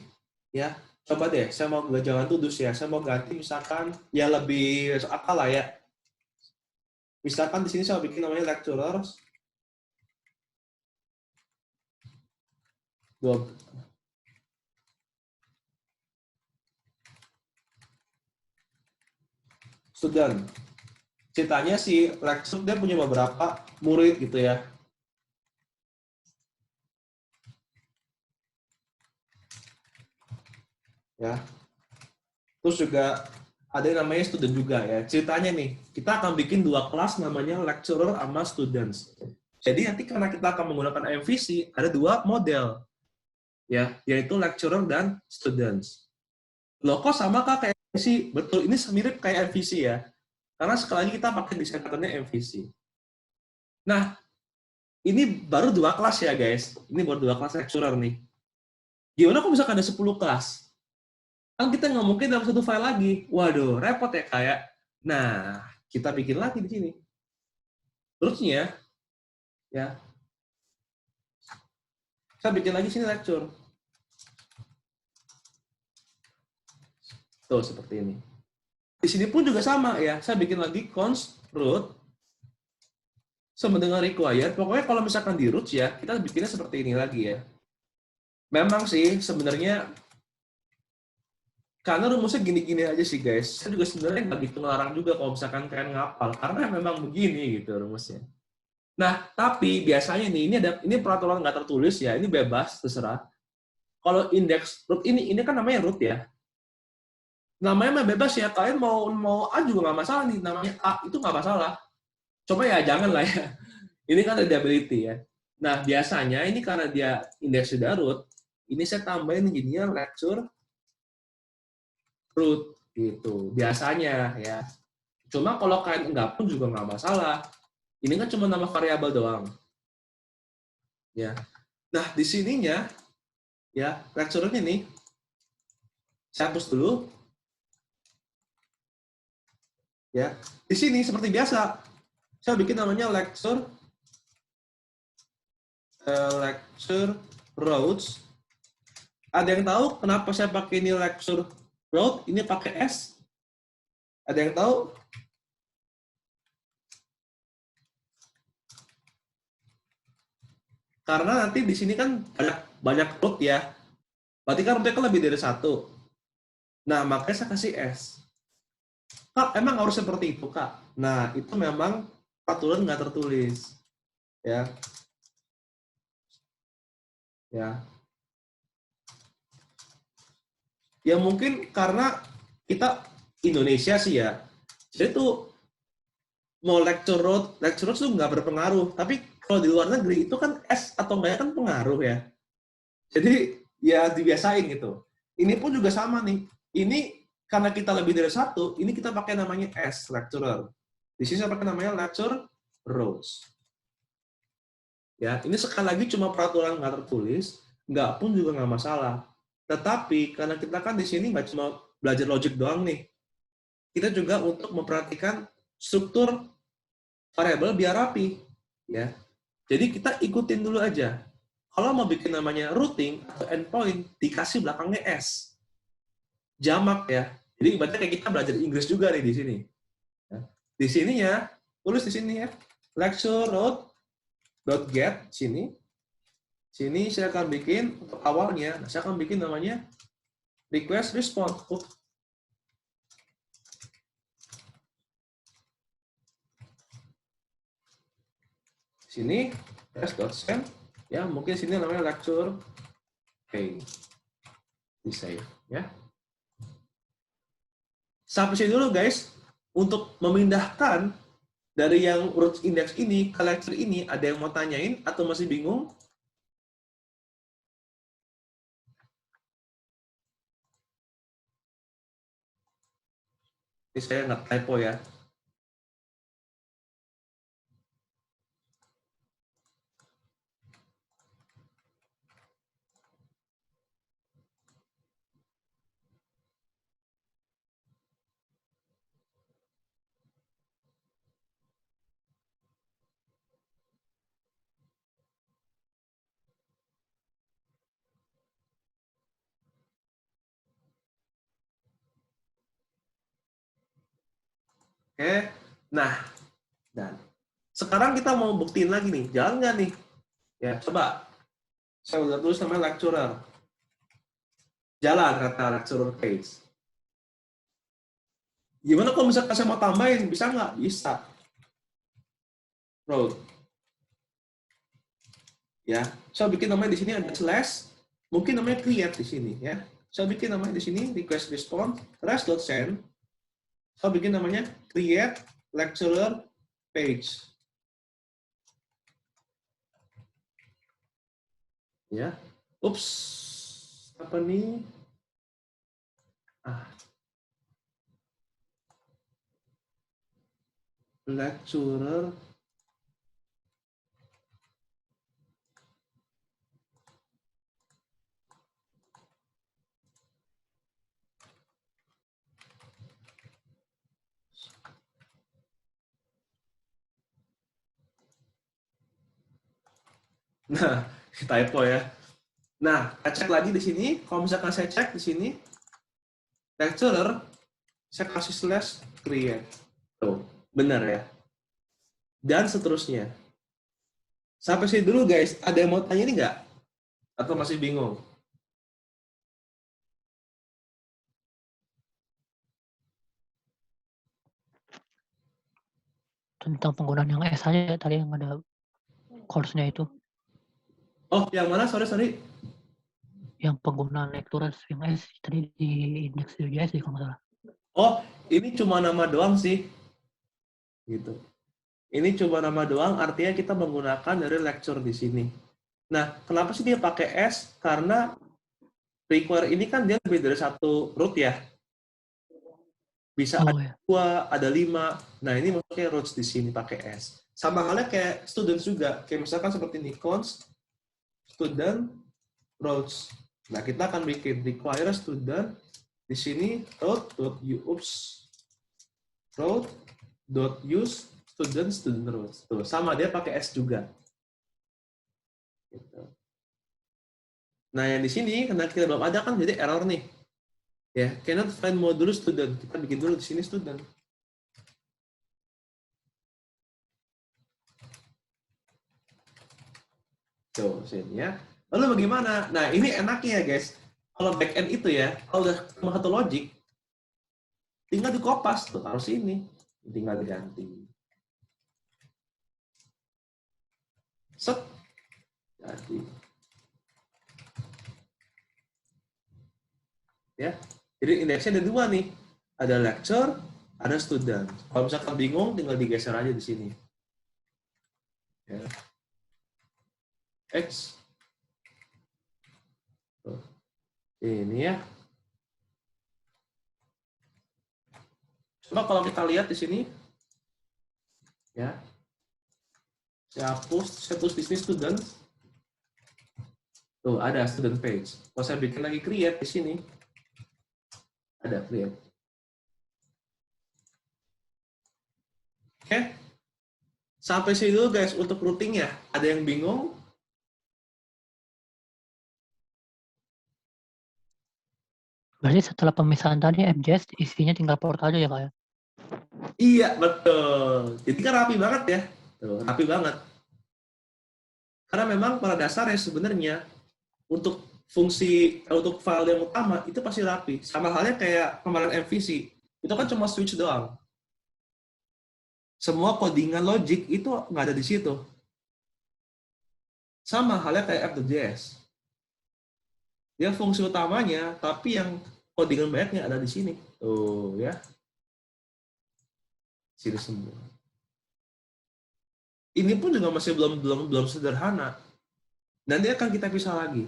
Ya, coba deh, saya mau jangan to-dos ya. Saya mau ganti misalkan ya lebih akal lah ya. Misalkan di sini saya bikin namanya lecturers. Student. Ceritanya si lecturer dia punya beberapa murid gitu ya. Ya. Terus juga ada yang namanya student juga ya. Ceritanya nih, kita akan bikin dua kelas namanya lecturer sama students. Jadi nanti karena kita akan menggunakan MVC, ada dua model. Ya, yaitu lecturer dan students. Loh kok sama Kak kayak MVC? Betul, ini mirip kayak MVC ya. Karena sekali lagi kita pakai desain pattern-nya MVC. Nah, ini baru dua kelas ya guys. Ini baru dua kelas lecturer nih. Gimana kalau misalkan ada 10 kelas? Kan kita nggak mungkin dalam satu file lagi. Waduh, repot ya kayak. Nah, kita bikin lagi di sini. Terusnya, ya, saya bikin lagi sini lecture. Tuh, seperti ini. Di sini pun juga sama ya. Saya bikin lagi const root sama dengan required. Pokoknya kalau misalkan di root ya, kita bikinnya seperti ini lagi ya. Memang sih sebenarnya karena rumusnya gini-gini aja sih guys. Saya juga sebenarnya nggak gitu ngelarang juga kalau misalkan kalian ngapal, karena memang begini gitu rumusnya. Nah, tapi biasanya nih ini peraturan nggak tertulis ya, ini bebas terserah. Kalau indeks root ini kan namanya root ya. Namanya mah bebas ya, kalian mau A juga nggak masalah nih, namanya A itu nggak masalah. Coba ya jangan lah ya. Ini kan readability ya. Nah biasanya ini karena dia indeksnya root, ini saya tambahin jadinya lecture root gitu. Biasanya ya. Cuma kalau kalian enggak pun juga nggak masalah. Ini kan cuma nama variabel doang. Ya. Nah di sininya ya lecture-nya nih saya hapus dulu. Ya. Di sini seperti biasa saya bikin namanya lecture routes. Ada yang tahu kenapa saya pakai ini lecture route, ini pakai S? Ada yang tahu? Karena nanti di sini kan banyak route ya. Berarti kan route lebih dari satu. Nah, makanya saya kasih S. Kak, emang harus seperti itu, Kak? Nah, itu memang peraturan nggak tertulis. Ya. Ya. Ya mungkin karena kita Indonesia sih ya. Jadi tuh mau lecture road tuh nggak berpengaruh. Tapi kalau di luar negeri itu kan S atau enggak kan pengaruh ya. Jadi ya dibiasain gitu. Ini pun juga sama nih. Ini karena kita lebih dari satu, ini kita pakai namanya S, lecturer. Di sini saya pakai namanya lecture rows. Ya, ini sekali lagi cuma peraturan nggak tertulis, nggak pun juga nggak masalah. Tetapi karena kita kan di sini nggak cuma belajar logic doang nih, kita juga untuk memperhatikan struktur variabel biar rapi. Ya, jadi kita ikutin dulu aja. Kalau mau bikin namanya routing atau endpoint, dikasih belakangnya S. Jamak ya. Jadi ibaratnya kayak kita belajar Inggris juga nih di sini. Di sini ya, tulis di sini ya. Lecture route.get sini. Sini saya akan bikin untuk awalnya, saya akan bikin namanya request response. Sini test.send ya, mungkin sini namanya lecture di save ya. Sampai sini dulu guys. Untuk memindahkan dari yang root index ini ke lecture ini, ada yang mau tanyain atau masih bingung? Ini saya nggak typo ya. Oke, nah, dan sekarang kita mau buktiin lagi nih, jalan nggak nih? Ya, coba. Saya udah tulis namanya lecturer. Jalan kata lecturer page. Gimana kalau misalkan saya mau tambahin, bisa nggak? Bisa. Road. Ya, saya bikin namanya di sini ada slash, mungkin namanya create di sini ya. Saya bikin namanya di sini request response rest.send. Saya bikin namanya create lecturer page. Ya. Ups. Apa nih? Lecturer Nah, typo ya. Nah, saya cek lagi di sini. Kalau misalkan saya cek di sini, lecturer, saya kasih slash create. Tuh, benar ya. Dan seterusnya. Sampai sini dulu guys. Ada yang mau tanya ini nggak? Atau masih bingung? Tentang penggunaan yang S aja tadi yang ada course-nya itu. Oh, yang mana? Sorry. Yang penggunaan lecturer yang S tadi di indeks JS kalau nggak salah. Oh, ini cuma nama doang sih. Gitu. Ini cuma nama doang, artinya kita menggunakan dari lecture di sini. Nah, kenapa sih dia pakai S? Karena require ini kan dia lebih dari satu root ya. Bisa Oh ada ya. 2, ada 5. Nah, ini maksudnya roots di sini pakai S. Sama halnya kayak students juga. Kayak misalkan seperti ini, const student routes. Nah, kita akan bikin require student di sini route.use student routes. Tuh, sama dia pakai S juga. Gitu. Nah, yang di sini karena kita belum ada kan jadi error nih. Ya, cannot find module student. Kita bikin dulu di sini student. Tuh, sini ya. Lalu bagaimana? Nah, ini enaknya ya, guys. Kalau backend itu ya, kalau udah cuma satu logic, tinggal dikopas tuh, taruh sini. Tinggal diganti. Set. Jadi. Ya. Jadi indeksnya ada 2 nih. Ada lecture, ada student. Kalau misalkan bingung, tinggal digeser aja di sini. Ya. X. Tuh. Ini ya. Coba kalau kita lihat di sini, ya, saya tulis di sini student. Tuh ada student page. Kalau saya bikin lagi create di sini, ada create. Oke, sampai sini dulu guys untuk routingnya. Ada yang bingung? Berarti setelah pemisahan tadi MJS isinya tinggal port aja ya, Kak ya? Iya, betul. Jadi kan rapi banget ya. Tuh, rapi banget. Karena memang pada dasarnya sebenarnya untuk fungsi, untuk file yang utama itu pasti rapi. Sama halnya kayak kemarin MVC. Itu kan cuma switch doang. Semua codingan logic itu nggak ada di situ. Sama halnya kayak app.js. Dia fungsi utamanya, tapi yang codingan banyaknya ada di sini. Tuh ya. Sini semua. Ini pun juga masih belum sederhana. Nanti akan kita pisah lagi.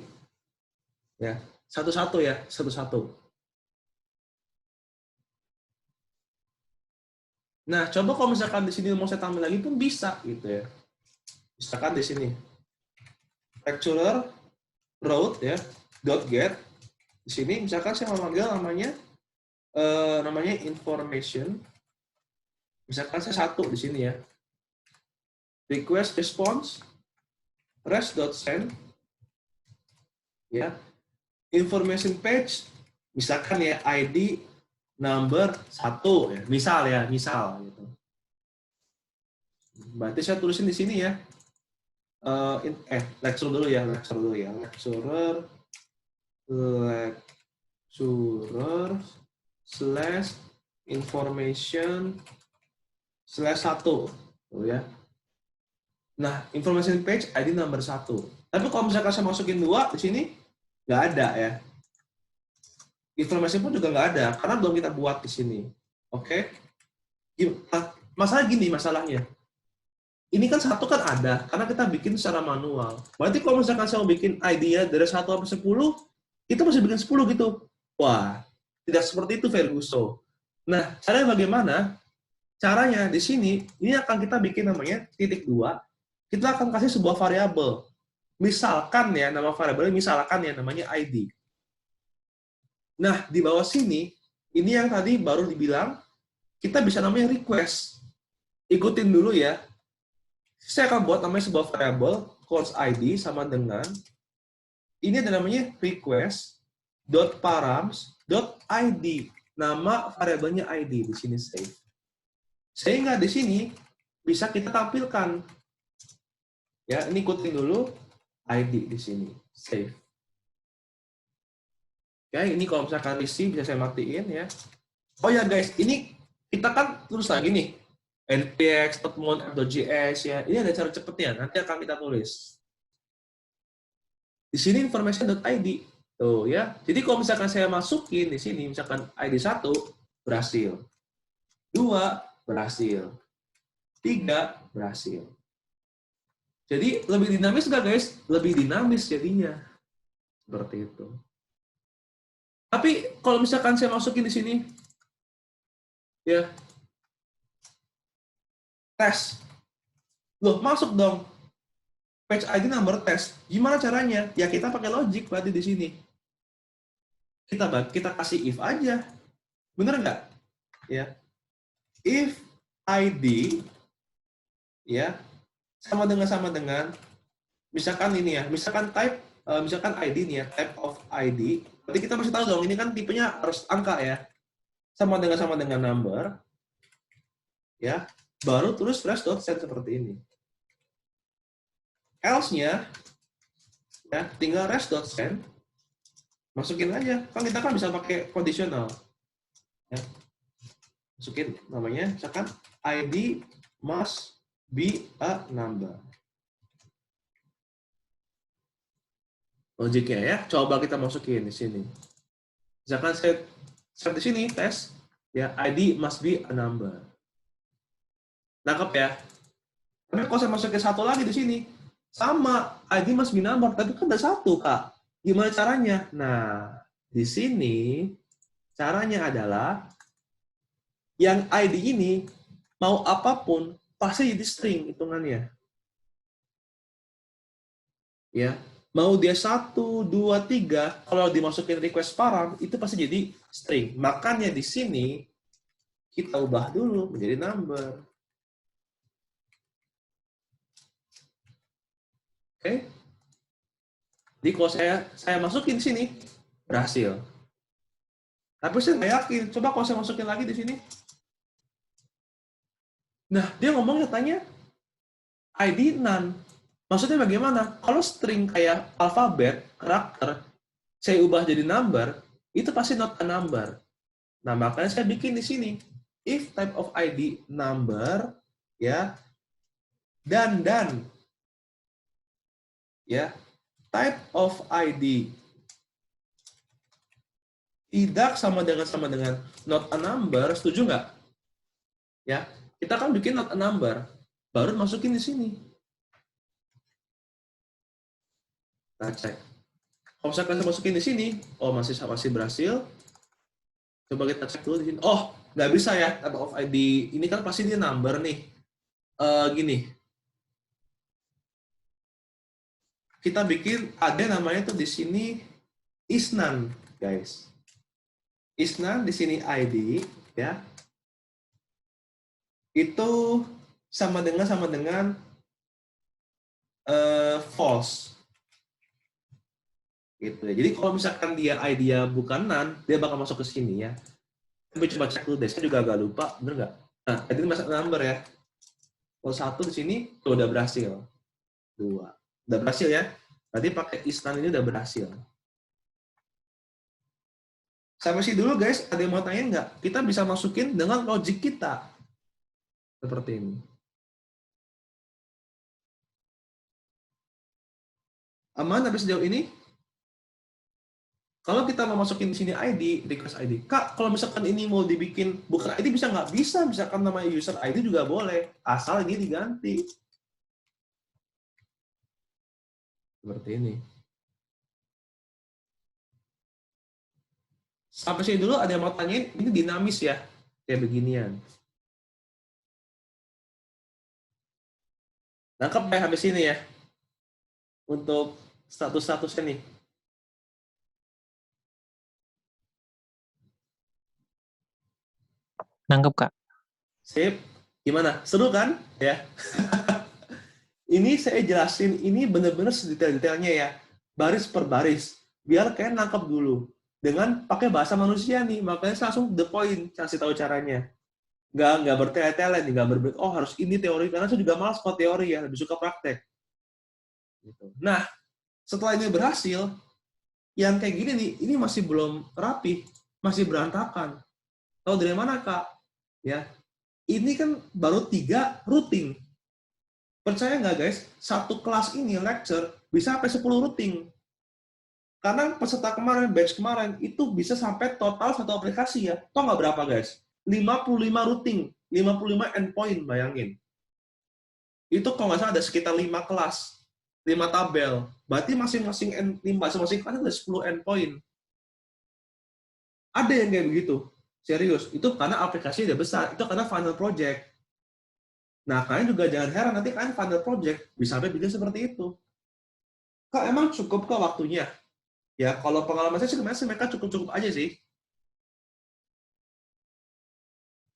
Ya, satu-satu ya, satu-satu. Nah, coba kalau misalkan di sini mau saya tambah lagi pun bisa gitu ya. Misalkan di sini lecturer route ya, .get. Di sini misalkan saya mau manggil namanya information. Misalkan saya 1 di sini ya. Request response rest.send ya. Information page misalkan ya ID number 1 ya. Misal gitu. Berarti saya tulisin di sini ya. Lecturer dulu ya. Lecturer /information/1 tuh ya. Nah, information page ID number 1. Tapi kalau misalkan saya masukin 2 di sini nggak ada ya. Informasi pun juga nggak ada karena belum kita buat di sini. Oke? Masalahnya. Ini kan 1 kan ada karena kita bikin secara manual. Berarti kalau misalkan saya mau bikin ID-nya dari 1 sampai 10, kita masih bikin 10 gitu. Wah, tidak seperti itu Ferguson. Nah, caranya bagaimana? Caranya di sini, ini akan kita bikin namanya titik 2. Kita akan kasih sebuah variabel. Misalkan ya, nama variabelnya misalkan ya namanya ID. Nah, di bawah sini, ini yang tadi baru dibilang, kita bisa namanya request. Ikutin dulu ya. Saya akan buat namanya sebuah variabel, const ID sama dengan, ini ada namanya request.params.id. Nama variabelnya ID, di sini save. Sehingga di sini bisa kita tampilkan. Ya, ini ikutin dulu ID di sini, save. Oke, ini kalau misalkan isi bisa saya matiin ya. Oh ya guys, ini kita kan tulis lagi nih npx.mon.js ya. Ini ada cara cepetnya, nanti akan kita tulis. Di sini information.id tuh ya. Jadi kalau misalkan saya masukin di sini misalkan ID 1, berhasil. 2, berhasil. 3, berhasil. Jadi lebih dinamis nggak guys? Lebih dinamis jadinya. Seperti itu. Tapi kalau misalkan saya masukin di sini, ya, tes. Loh, masuk dong. Page ID number test. Gimana caranya? Ya kita pakai logic berarti di sini. Kita kasih if aja. Bener nggak? Ya. If ID ya sama dengan misalkan ini ya, misalkan type misalkan ID nih ya, type of ID. Berarti kita masih tahu dong ini kan tipenya harus angka ya. Sama dengan number. Ya. Baru terus res.send seperti ini. Else-nya ya tinggal res.send, masukin aja. Kan kita kan bisa pakai conditional. Ya. Masukin namanya, misalkan ID must be a number. Logiknya ya, coba kita masukin di sini. Misalkan saya di sini tes, ya ID must be a number. Nangkep ya? Tapi kalau saya masukin satu lagi di sini, sama ID must be number, tapi kan ada satu kak. Gimana caranya? Nah, di sini caranya adalah yang ID ini mau apapun pasti jadi string hitungannya. Ya, mau dia 1, 2, 3, kalau dimasukin request param itu pasti jadi string. Makanya di sini kita ubah dulu menjadi number. Oke. Jadi kalau saya masukin di sini berhasil. Tapi saya nggak yakin. Coba kalau saya masukin lagi di sini. Nah, dia ngomongnya tanya ID none. Maksudnya bagaimana? Kalau string kayak alfabet, karakter, saya ubah jadi number, itu pasti not a number. Nah, makanya saya bikin di sini. If type of ID number, ya, dan, ya, type of ID tidak sama dengan not a number, setuju nggak? Ya, kita kan bikin not a number, baru masukin di sini. Nah, cek. Kalau misalkan saya masukin di sini, oh masih berhasil. Coba kita cek dulu di sini. Oh, nggak bisa ya, type of ID. Ini kan pasti dia number nih. Gini. Kita bikin ada namanya tuh di sini is none, guys. Is none di sini ID, ya. Itu sama dengan false. Gitu ya. Jadi kalau misalkan dia ID-nya bukan none, dia bakal masuk ke sini ya. Tapi coba cek dulu deh, saya juga agak lupa, bener nggak? Nah, ini masuk number ya. Kalau 1 di sini tuh udah berhasil. 2. Udah berhasil ya. Tadi pakai is none ini udah berhasil. Sampai sini dulu guys, ada yang mau tanya nggak? Kita bisa masukin dengan logic kita. Seperti ini. Aman sampai sejauh ini? Kalau kita mau masukin di sini ID, request ID. Kak, kalau misalkan ini mau dibikin bukan ID bisa nggak? Bisa, misalkan nama user ID juga boleh. Asal ini diganti. Seperti ini. Sampai sini dulu ada yang mau tanyain, ini dinamis ya? Kayak beginian. Nangkep ya habis ini ya? Untuk status-statusnya nih. Nangkep, Kak. Sip. Gimana? Seru kan? Ya. Ini saya jelasin, ini benar-benar sedetail-detailnya ya. Baris per baris. Biar kalian nangkep dulu. Dengan pakai bahasa manusia nih. Makanya saya langsung the point. Kasih tahu caranya. Nggak bertele-tele nih. Nggak oh harus ini teori. Karena saya juga malas kok teori ya. Lebih suka praktek. Nah, setelah ini berhasil, yang kayak gini nih, ini masih belum rapi. Masih berantakan. Tahu dari mana, Kak? Ya, ini kan baru 3 routing. Percaya nggak guys? Satu kelas ini lecture bisa sampai 10 routing. Karena peserta kemarin, batch kemarin, itu bisa sampai total satu aplikasi ya. Toh nggak berapa guys? 55 routing, 55 endpoint, bayangin. Itu kalau nggak salah ada sekitar 5 kelas, 5 tabel. Berarti masing-masing kelas ada 10 endpoint. Ada yang kayak begitu. Serius. Itu karena aplikasi udah besar. Itu karena final project. Nah, kalian juga jangan heran nanti kalian final project bisa sampai bikin seperti itu. Kak, emang cukup kok waktunya? Ya, kalau pengalaman saya sebenarnya mereka cukup-cukup aja sih.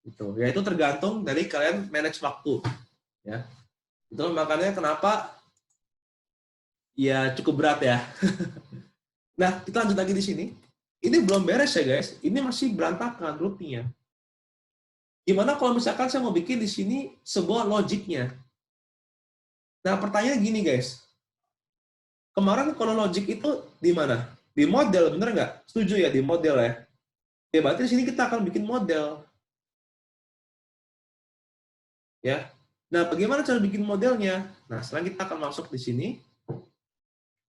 Gitu. Ya itu tergantung dari kalian manage waktu. Ya. Itu makanya kenapa ya cukup berat ya. Nah, kita lanjut lagi di sini. Ini belum beres ya guys. Ini masih berantakan rootnya. Gimana kalau misalkan saya mau bikin di sini sebuah logiknya? Nah, pertanyaannya gini guys. Kemarin kalau logik itu di mana? Di model, bener nggak? Setuju ya di model ya? Ya berarti di sini kita akan bikin model. Ya. Nah, bagaimana cara bikin modelnya? Nah, sekarang kita akan masuk di sini.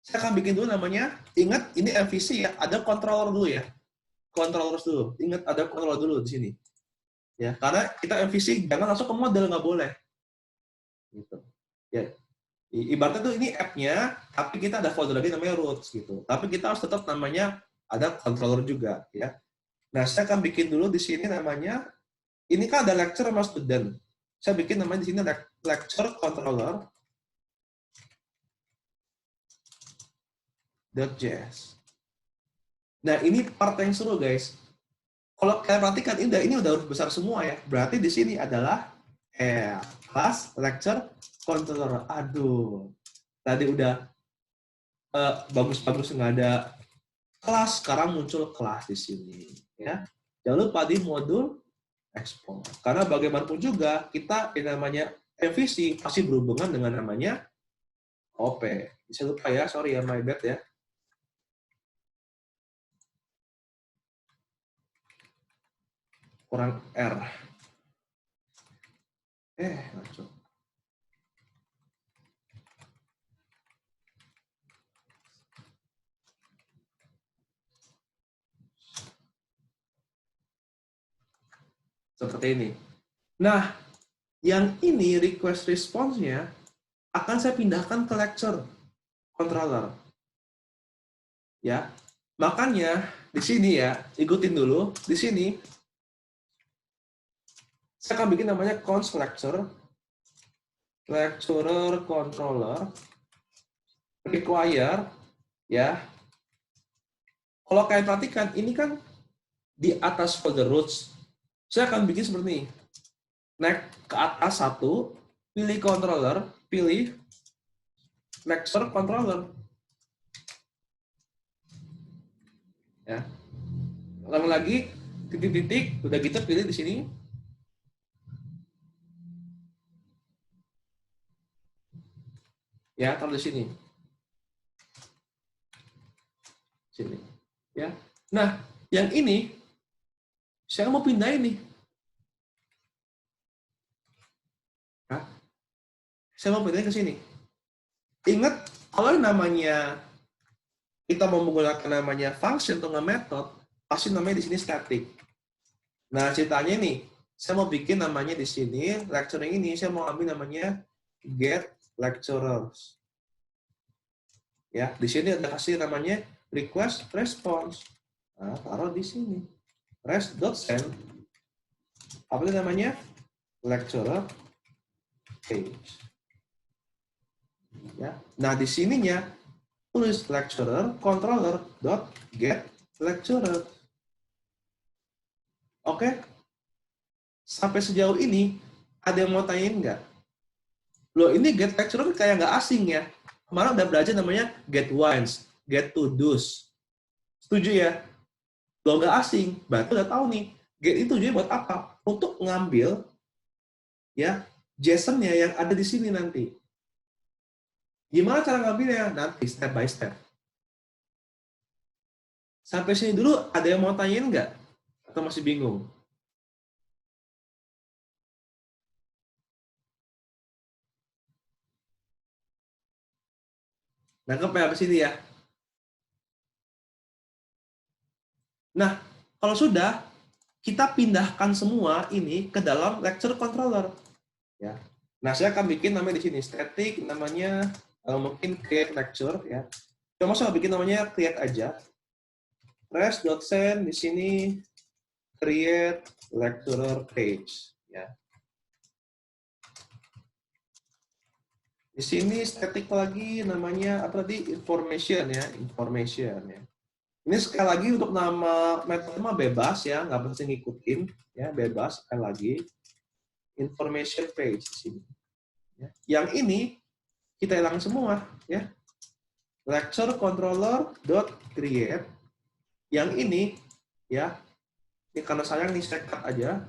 Saya akan bikin dulu namanya, ingat ini MVC ya, ada controller dulu ya. Controller dulu. Ingat ada controller dulu di sini. Ya, karena kita MVC jangan langsung ke model, nggak boleh. Gitu. Ya. Ibaratnya tuh ini app-nya, tapi kita ada folder lagi namanya roots gitu. Tapi kita harus tetap namanya ada controller juga ya. Nah, saya akan bikin dulu di sini namanya, ini kan ada lecture sama student. Saya bikin namanya di sini lecture controller .js. Nah, ini part yang seru guys. Kalau kalian perhatikan ini udah huruf besar semua ya. Berarti di sini adalah class lecture controller. Aduh, tadi udah bagus-bagus nggak ada kelas, sekarang muncul kelas di sini ya. Jangan lupa di modul export. Karena bagaimanapun juga kita yang namanya MVC pasti berhubungan dengan namanya OP. Bisa lupa ya, sorry ya, my bad ya. Kurang R. Ngaco. Seperti ini. Nah, yang ini request response-nya akan saya pindahkan ke lecture controller. Ya. Makanya di sini ya, ikutin dulu. Di sini saya akan bikin namanya const lecturer controller require ya. Kalau kalian perhatikan ini kan di atas folder roots. Saya akan bikin seperti ini. Naik ke atas satu, pilih controller, pilih lecture controller. Ya. Ulang lagi, titik-titik, udah gitu pilih di sini. Ya, taruh di sini. Sini. Ya. Nah, yang ini saya mau pindah ini. Nah, saya mau pindahin ke sini. Ingat, kalau namanya kita mau menggunakan namanya function atau method, pasti namanya di sini static. Nah, ceritanya nih, saya mau bikin namanya di sini, lecturing ini, saya mau ambil namanya get lecturers. Ya, di sini ada kasih namanya request response. Nah, taruh di sini. Rest.send. Apa itu namanya? Lecturer page. Ya. Nah, di sininya tulis lecturer controller dot get lecturer. Oke? Sampai sejauh ini ada yang mau tanyain nggak? Loh, ini get lecturer kayak nggak asing ya. Kemarin udah belajar namanya get once, get to do's. Setuju ya? Loh, nggak asing. Berarti udah tahu nih. Get itu tujuannya buat apa? Untuk ngambil ya JSON-nya yang ada di sini nanti. Gimana cara ngambilnya? Nanti step by step. Sampai sini dulu ada yang mau tanyain nggak? Atau masih bingung? Nangkep ya habis ini ya? Nah, kalau sudah, kita pindahkan semua ini ke dalam lecture controller. Ya. Nah, saya akan bikin namanya di sini static, namanya mungkin create lecture ya. Cuma saya bikin namanya create aja. Res.send di sini create lecturer page ya. Di sini static lagi namanya apa tadi information ya, information ya. Ini sekali lagi untuk nama metode mah bebas ya, nggak mesti ngikutin ya, bebas sekali lagi. Information page di sini. Ya. Yang ini kita hilang semua ya. Lecture controller dot create. Yang ini ya, ini karena sayang nih saya cut aja.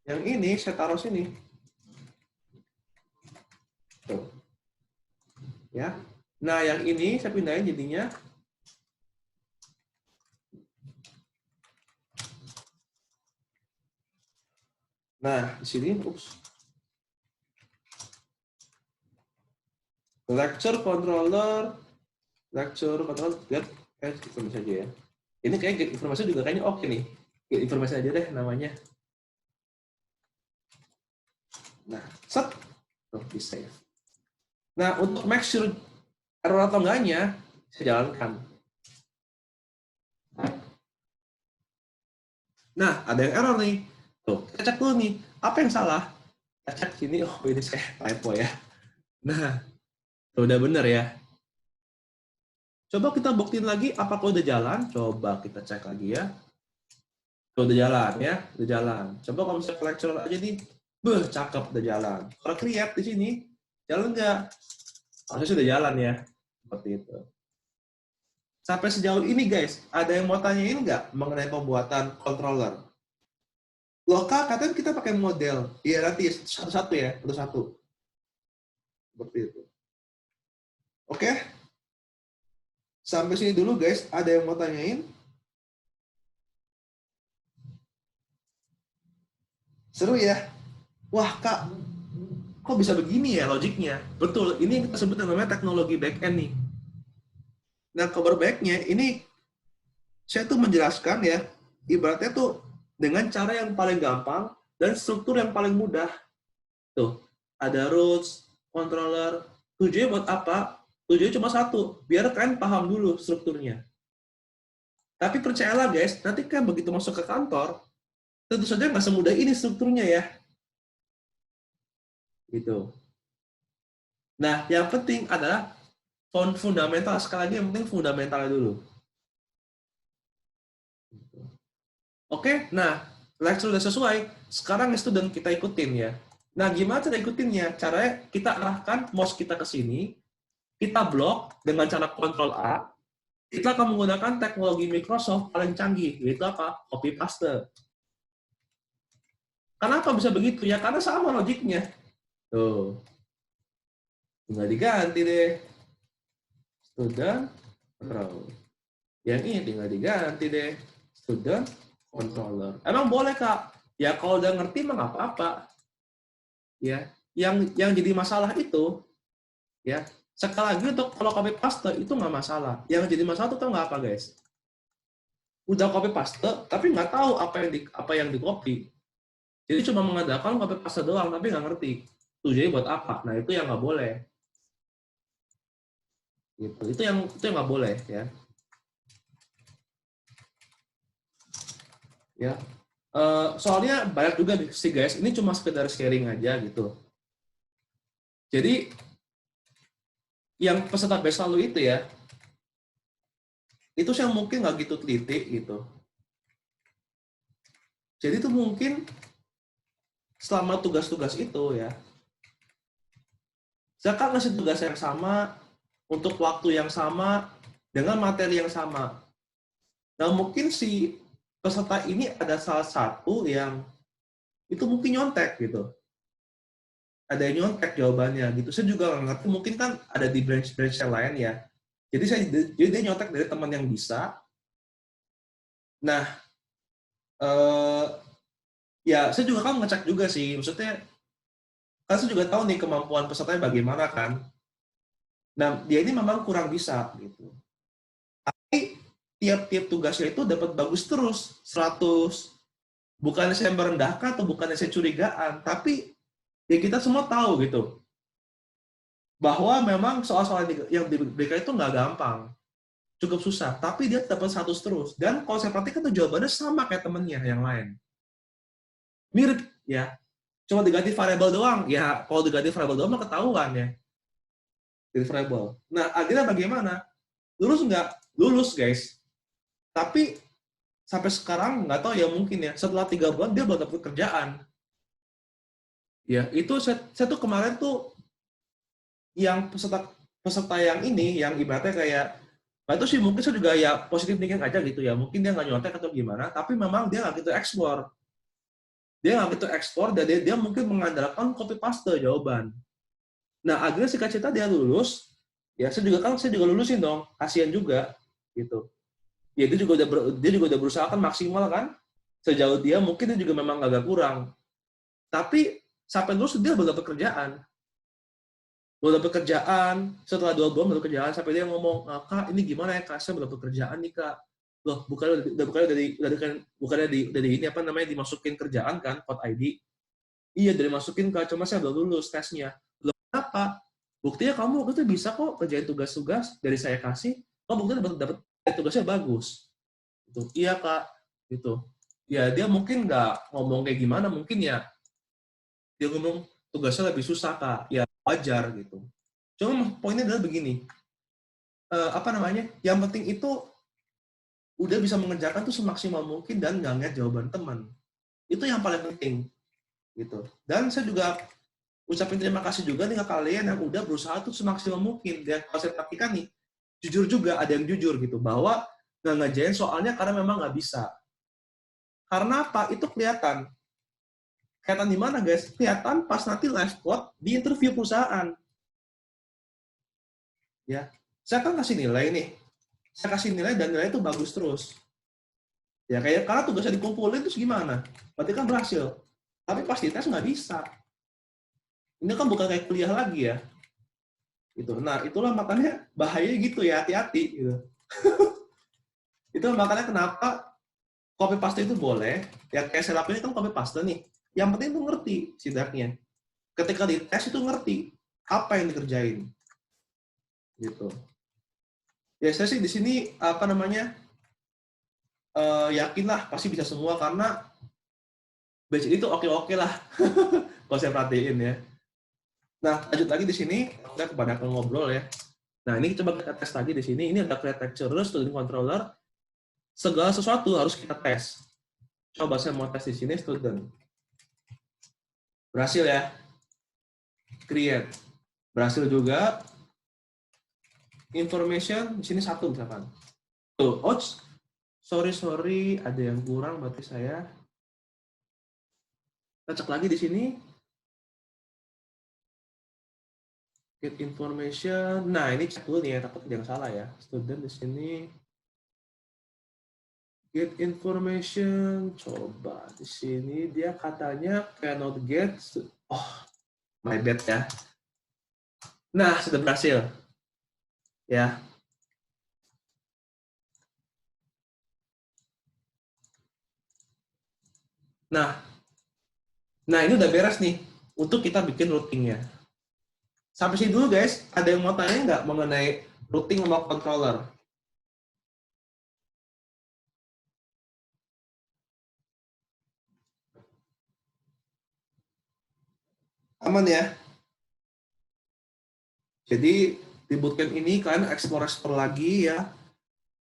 Yang ini saya taruh sini. Tuh. Ya. Nah, yang ini saya pindahin jadinya nah, di sini lecture controller lihat informasi aja ya. Ini kayak informasi juga kayaknya oke nih. Get informasi aja deh namanya. Nah, set. Tuh, bisa ya. Nah, untuk make sure error atau enggaknya, saya jalankan. Nah, ada yang error nih. Tuh, kita cek dulu nih. Apa yang salah? Kita cek sini, oh ini saya typo ya. Nah, udah bener ya. Coba kita buktiin lagi apakah udah jalan. Coba kita cek lagi ya. Udah jalan ya, udah jalan. Coba kalau misalnya lecture aja nih, cakep udah jalan. Kalau create di sini, jalan nggak? Harusnya sudah jalan ya, seperti itu. Sampai sejauh ini guys, ada yang mau tanyain nggak mengenai pembuatan controller? Loh kak, katanya kita pakai model. Iya nanti satu-satu ya, satu-satu. Seperti itu. Oke? Sampai sini dulu guys, ada yang mau tanyain? Seru ya? Wah kak, kok bisa begini ya logiknya? Betul, ini yang kita sebut namanya teknologi back-end nih. Nah, kabar baiknya ini saya tuh menjelaskan ya, ibaratnya tuh dengan cara yang paling gampang dan struktur yang paling mudah. Tuh, ada routes, controller. Tujuannya buat apa? Tujuannya cuma satu, biar kalian paham dulu strukturnya. Tapi percayalah guys, nanti kan begitu masuk ke kantor, tentu saja nggak semudah ini strukturnya ya. Gitu. Nah, yang penting adalah fundamental, sekali lagi yang penting fundamentalnya dulu. Oke, nah, lecture udah sesuai, sekarang student kita ikutin ya. Nah, gimana cara ikutinnya? Caranya kita arahkan mouse kita ke sini, kita blok dengan cara Ctrl A, kita akan menggunakan teknologi Microsoft paling canggih, yaitu apa? Copy paste. Kenapa bisa begitu? Ya karena sama logiknya. Tuh. Tinggal diganti deh. Student, row. Yang ini tinggal diganti deh. Student, controller. Emang boleh, Kak? Ya kalau udah ngerti mah nggak apa-apa. Ya, yang jadi masalah itu, ya sekali lagi untuk kalau copy paste itu nggak masalah. Yang jadi masalah itu tau nggak apa guys? Udah copy paste tapi nggak tahu apa yang di copy. Jadi cuma mengandalkan copy paste doang tapi nggak ngerti tujuannya buat apa. Nah itu yang nggak boleh. Gitu. Itu yang nggak boleh ya. Ya. Soalnya banyak juga sih guys. Ini cuma sekedar sharing aja gitu. Jadi yang peserta batch lalu itu ya, itu saya mungkin nggak gitu teliti gitu. Jadi itu mungkin selama tugas-tugas itu ya, saya akan ngasih tugas yang sama untuk waktu yang sama dengan materi yang sama. Nah mungkin si peserta ini ada salah satu yang itu mungkin nyontek gitu. Ada yang nyontek jawabannya gitu. Saya juga nggak ngerti, mungkin kan ada di branch-branch yang lain ya. Jadi dia nyontek dari teman yang bisa. Nah, ya saya juga kan ngecek juga sih, maksudnya Kan saya juga tahu nih kemampuan pesertanya bagaimana kan. Nah, dia ini memang kurang bisa gitu. Tapi tiap-tiap tugasnya itu dapat bagus terus, 100. Bukannya saya merendahkan atau bukannya saya curigaan, tapi ya kita semua tahu gitu bahwa memang soal-soal yang diberikan itu nggak gampang, cukup susah, tapi dia dapat 100 terus. Dan kalau saya perhatikan tuh jawabannya sama kayak temennya yang lain. Mirip ya, cuma diganti variabel doang. Ya kalau diganti variabel doang mah ketahuan ya. Ganti variabel. Nah akhirnya bagaimana? Lulus nggak? Lulus guys. Tapi sampai sekarang nggak tahu ya mungkin ya setelah 3 bulan dia belum dapat kerjaan. Ya itu saya tuh kemarin tuh yang peserta yang ini yang ibaratnya kayak nah itu sih mungkin saya juga ya positif thinking aja gitu ya, mungkin dia nggak nyontek atau gimana, tapi memang dia nggak gitu explore, dan dia mungkin mengandalkan copy paste jawaban. Nah akhirnya singkat cerita dia lulus, ya saya juga lulusin dong, kasihan juga gitu. Ya dia juga udah berusaha kan maksimal kan, sejauh dia mungkin dia juga memang agak kurang, tapi sampai lulus dia belum dapat kerjaan. Belum dapat kerjaan, setelah 2 bulan baru kerjaan, sampai dia ngomong, Kak, ini gimana ya, Kak, saya belum dapat kerjaan nih, Kak. Loh, bukannya dari ini, apa namanya, dimasukin kerjaan kan, code ID. Iya, dari masukin, Kak, cuma saya belum lulus tesnya. Loh, kenapa? Buktinya kamu waktu itu bisa kok kerjain tugas-tugas dari saya kasih, buktinya dapat tugasnya bagus. Gitu. Iya, Kak. Gitu. Ya, dia mungkin nggak ngomong kayak gimana, mungkin ya, dia ngomong, tugasnya lebih susah, Kak. Ya, wajar gitu. Cuma poinnya adalah begini, yang penting itu udah bisa mengerjakan tuh semaksimal mungkin dan nggak ngeliat jawaban teman. Itu yang paling penting gitu. Dan saya juga ucapin terima kasih juga nih ke kalian yang udah berusaha tuh semaksimal mungkin. Dan kalau saya perhatikan nih, jujur juga ada yang jujur gitu bahwa nggak ngerjain soalnya karena memang nggak bisa. Karena apa? Itu kelihatan. Kelihatan di mana guys? Kelihatan pas nanti live code di interview perusahaan. Ya, saya kan kasih nilai nih. Saya kasih nilai dan nilai itu bagus terus. Ya kayak karena tugasnya dikumpulin terus gimana? Berarti kan berhasil. Tapi pas di tes nggak bisa. Ini kan bukan kayak kuliah lagi ya. Gitu. Nah, itulah makanya bahaya gitu ya, hati-hati gitu. Itu makanya kenapa copy paste itu boleh. Ya kayak saya lakuin kan copy paste nih. Yang penting itu ngerti sidaknya. Ketika di tes itu ngerti apa yang dikerjain. Gitu. Ya saya sih di sini yakinlah pasti bisa semua karena batch itu oke lah kalau saya perhatiin ya. Nah lanjut lagi di sini kita kebanyakan ngobrol ya. Nah ini coba kita tes lagi di sini. Ini ada create lecturer, student controller. Segala sesuatu harus kita tes. Coba saya mau tes di sini student. Berhasil ya. Create. Berhasil juga. Information di sini 1 misalkan. Tuh, sorry, ada yang kurang berarti saya. Kita cek lagi di sini. Get information. Nah, ini cek dulu nih ya, takut yang salah ya. Student di sini. Get information. Coba di sini dia katanya cannot get. Oh, my bad ya. Nah, sudah berhasil. Ya. Nah ini udah beres nih untuk kita bikin routingnya. Sampai sini dulu guys, ada yang mau tanya nggak mengenai routing sama controller? Aman ya? Jadi di bootcamp ini kalian explore lagi ya.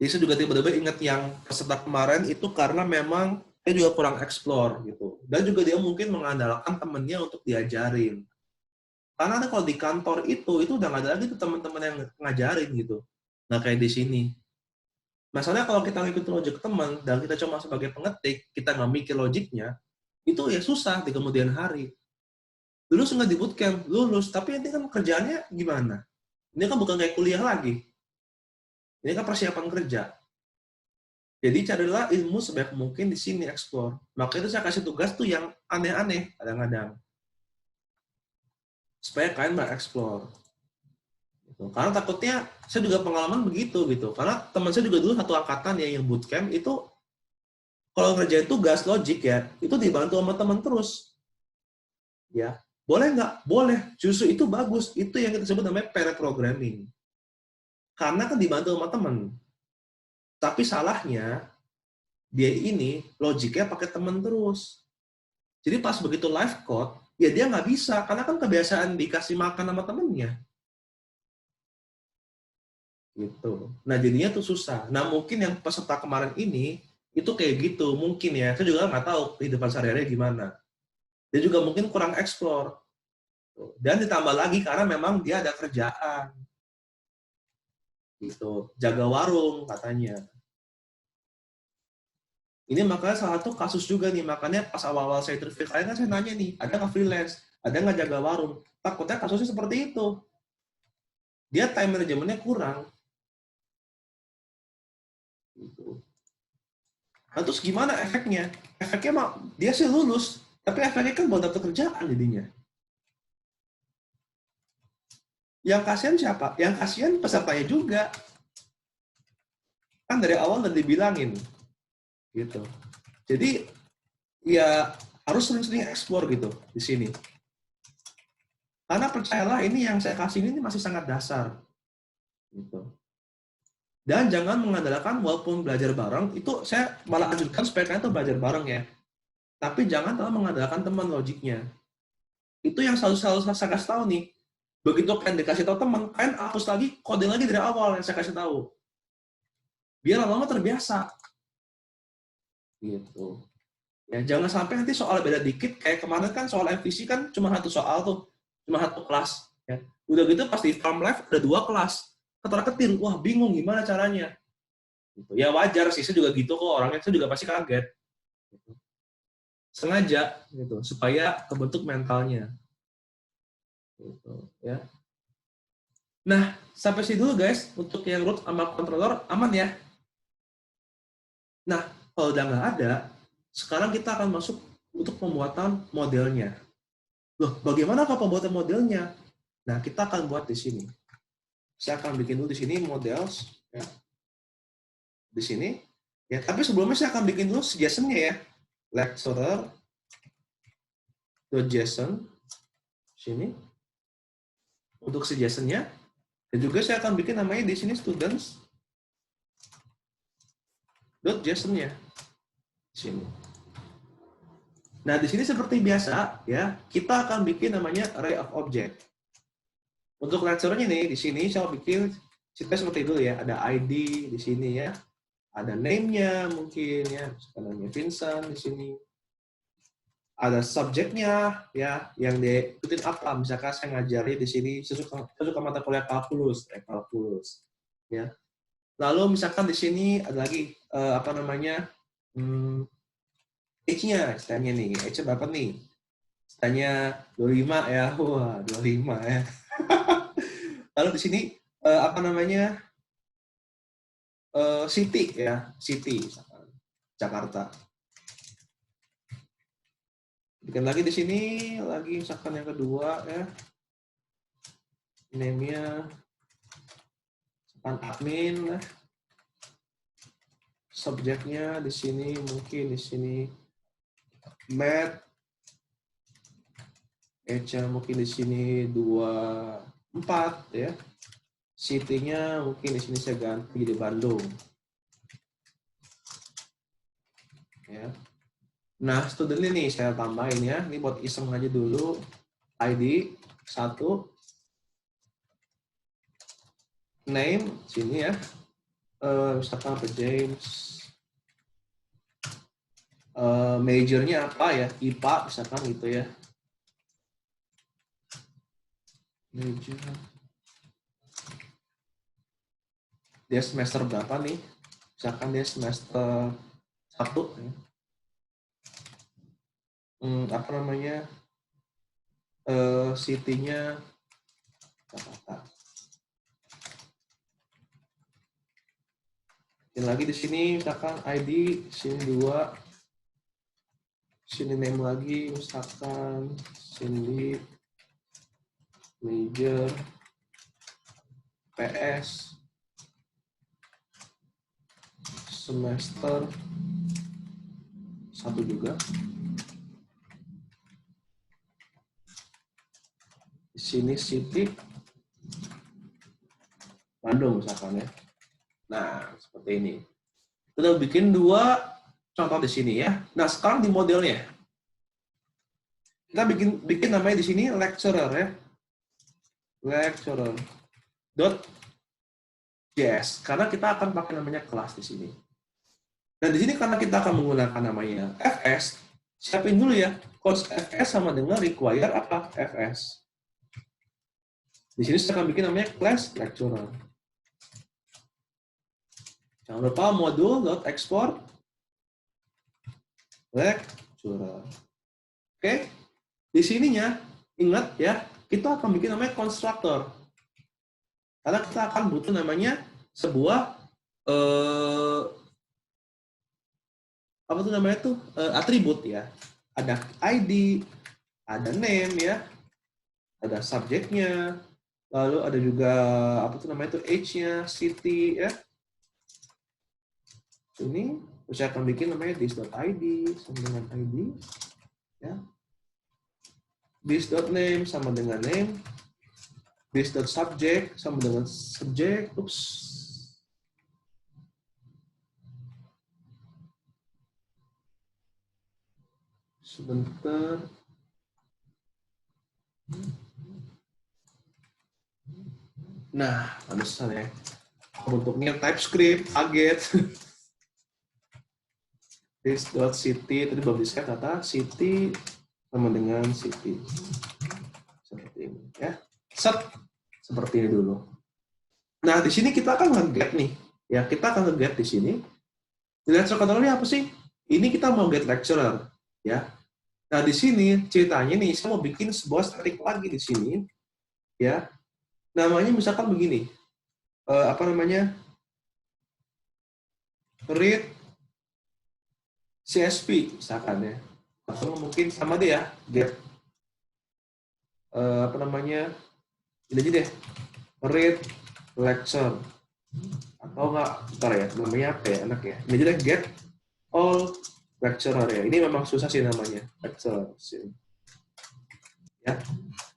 Jadi saya juga tiba-tiba ingat yang peserta kemarin itu karena memang dia juga kurang explore gitu. Dan juga dia mungkin mengandalkan temennya untuk diajarin. Karena kalau di kantor itu udah nggak ada lagi tuh teman-teman yang ngajarin gitu. Nah kayak di sini. Masalahnya kalau kita ngikutin logik teman dan kita cuma sebagai pengetik, kita nggak mikir logiknya, itu ya susah di kemudian hari. Lulus nggak di bootcamp, lulus, tapi ini kan kerjaannya gimana? Ini kan bukan kayak kuliah lagi. Ini kan persiapan kerja. Jadi carilah ilmu sebaik mungkin di sini explore. Maka itu saya kasih tugas tuh yang aneh-aneh kadang-kadang. supaya kalian explore. Gitu. Karena takutnya saya juga pengalaman begitu gitu. Karena teman saya juga dulu satu angkatan ya yang bootcamp itu kalau ngerjain tugas logik ya itu dibantu sama teman terus. Ya, boleh nggak? Boleh. Justru itu bagus. Itu yang kita sebut namanya pair programming. Karena kan dibantu sama teman. Tapi salahnya dia ini logiknya pakai teman terus. Jadi pas begitu live code, ya dia nggak bisa karena kan kebiasaan dikasih makan sama temennya. Gitu. Nah jadinya tuh susah. Nah mungkin yang peserta kemarin ini itu kayak gitu mungkin ya. Saya juga nggak tahu kehidupan sehari-hari gimana. Dia juga mungkin kurang explore. Dan ditambah lagi karena memang dia ada kerjaan. Gitu. Jaga warung katanya. Ini makanya salah satu kasus juga nih, makanya pas awal-awal saya interview kalian kan saya nanya nih, ada nggak freelance? Ada nggak jaga warung? Takutnya kasusnya seperti itu. Dia time manajemennya kurang. Gitu. Nah terus gimana efeknya? Efeknya mah dia sih lulus, tapi efeknya kan buat dapet kerjaan jadinya. Yang kasihan siapa? Yang kasihan pesertanya juga. Kan dari awal udah dibilangin. Gitu. Jadi ya harus sering-sering eksplor gitu di sini. Karena percayalah ini yang saya kasih ini masih sangat dasar. Gitu. Dan jangan mengandalkan walaupun belajar bareng, itu saya malah anjurkan supaya kalian tuh belajar bareng ya. Tapi jangan terlalu mengandalkan teman logiknya. Itu yang selalu saya kasih tahu nih. Begitu kalian dikasih tahu teman, kalian hapus lagi, coding lagi dari awal yang saya kasih tahu. Biar lama-lama terbiasa. Gitu. Ya, jangan sampai nanti soal beda dikit, kayak kemarin kan soal MVC kan cuma satu soal tuh, cuma satu kelas. Ya. Udah gitu pas di Farm Life ada 2 kelas. Ketar-ketir, wah bingung gimana caranya. Gitu. Ya wajar sih, saya juga gitu kok orangnya, saya juga pasti kaget. Gitu. Sengaja, gitu, supaya kebentuk mentalnya. Gitu, ya. Nah, sampai sini dulu guys, untuk yang root sama controller aman ya. Nah, kalau udah nggak ada, sekarang kita akan masuk untuk pembuatan modelnya. Loh, bagaimana kalau pembuatan modelnya? Nah, kita akan buat di sini. Saya akan bikin dulu di sini models, ya. Di sini. Ya, tapi sebelumnya saya akan bikin dulu JSON-nya ya. Lecturer.json sini. Untuk JSON-nya. Dan juga saya akan bikin namanya di sini students.json-nya. Sini. Nah, di sini seperti biasa ya, kita akan bikin namanya array of object. Untuk lecturer-nya nih, di sini saya bikin kita seperti dulu ya, ada ID di sini ya. Ada name-nya mungkin ya, namanya Vincent di sini. Ada subjeknya ya, yang diikutin apa? Misalkan saya ngajari di sini sesuka mata kuliah kalkulus ya. Lalu misalkan di sini ada lagi age-nya, istilahnya nih, age-nya berapa nih? Istilahnya 25 ya, wah 25 ya. Lalu di sini city ya, city misalkan Jakarta. Bikin lagi di sini lagi misalkan yang kedua ya, name-nya misalkan admin lah. Subjeknya di sini mungkin di sini math, age-nya mungkin di sini 24 ya. City-nya mungkin di sini saya ganti di Bandung. Ya. Nah, student ini saya tambahin ya. Ini buat iseng aja dulu. ID 1. Name sini ya. Misalkan apa James. Majornya apa ya? IPA misalkan gitu ya. Major. Dia semester berapa nih? Misalkan dia semester 1 ya. City-nya Jakarta. Dan lagi di sini misalkan ID sini 2. Sini name lagi misalkan Cindy. Integer, PS, semester 1 juga. Di sini city Bandung misalkan ya. Nah, seperti ini. Kita bikin 2 contoh di sini ya. Nah, sekarang di modelnya. Kita bikin namanya di sini lecturer ya. Lecturer. .js karena kita akan pakai namanya kelas di sini. Dan di sini karena kita akan menggunakan namanya fs, siapin dulu ya. Code fs sama dengan require apa? Fs. Di sini saya akan bikin namanya class lecturer. Jangan lupa module.export lecturer. Oke. Di sininya ingat ya, kita akan bikin namanya constructor. Karena kita akan butuh namanya sebuah apa tuh namanya tuh atribut ya. Ada ID, ada name ya, ada subjeknya, lalu ada juga apa tuh namanya tuh age-nya, city ya. Ini saya akan bikin namanya this.id sama dengan ID ya. This.name sama dengan name. This.subject sama dengan subject. Oops. Sebentar. Nah, pantesan ya. Bentuknya TypeScript, kaget. This.city, tadi belum di-set kata city sama dengan city. Seperti ini ya. Set. Seperti ini dulu. Nah, di sini kita akan nge-get nih. Ya, kita akan nge-get di sini. Di lecture controller apa sih? Ini kita mau get lecturer, ya. Nah, di sini ceritanya nih, saya mau bikin sebuah static lagi di sini, ya. Namanya misalkan begini. Apa namanya? Read CSV misalkan ya. Atau mungkin sama dia, get apa namanya? Ini aja deh. Read lecture. Atau enggak, bentar ya, namanya apa ya, enak ya. Ini aja deh, get all lecturer ya. Ini memang susah sih namanya, lecturer. Ya.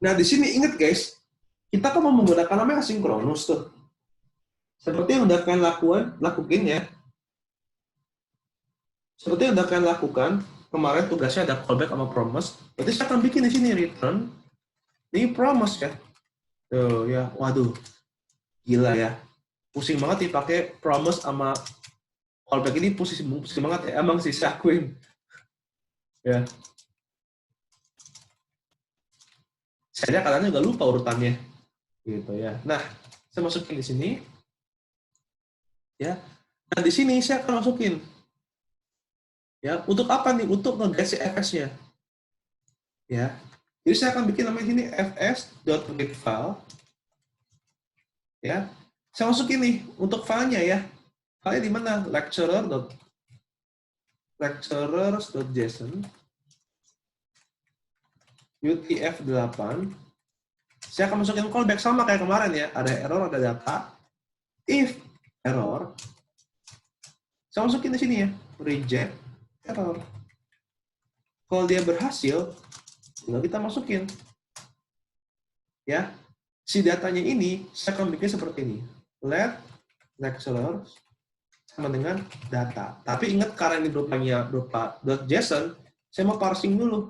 Nah, di sini ingat guys, kita kan mau menggunakan namanya asinkronus tuh. Seperti yang udah kalian lakuin ya. Seperti yang udah kalian lakukan, kemarin tugasnya ada callback sama promise. Berarti saya akan bikin di sini return. Ini promise ya. Tuh ya, waduh. Gila ya. Pusing banget dipakai promise sama callback ini pusing banget ya. Emang sih saya akuin. Ya. Saya kadang juga lupa urutannya. Gitu ya. Nah, saya masukin di sini. Ya. Nah, di sini saya akan masukin. Ya, untuk apa nih? Untuk nge-get si fs-nya. Ya. Jadi saya akan bikin namanya ini fs.readFile. Ya. Saya masukin nih untuk filenya ya. Filenya di mana? Lecturers.json UTF-8. Saya akan masukin callback sama kayak kemarin ya. Ada error, ada data. If error, saya masukin di sini ya. Reject error. Kalau dia berhasil, tinggal kita masukin. Ya, si datanya ini saya akan bikin seperti ini. Let lecturer sama dengan data. Tapi ingat karena ini berupa .json, saya mau parsing dulu.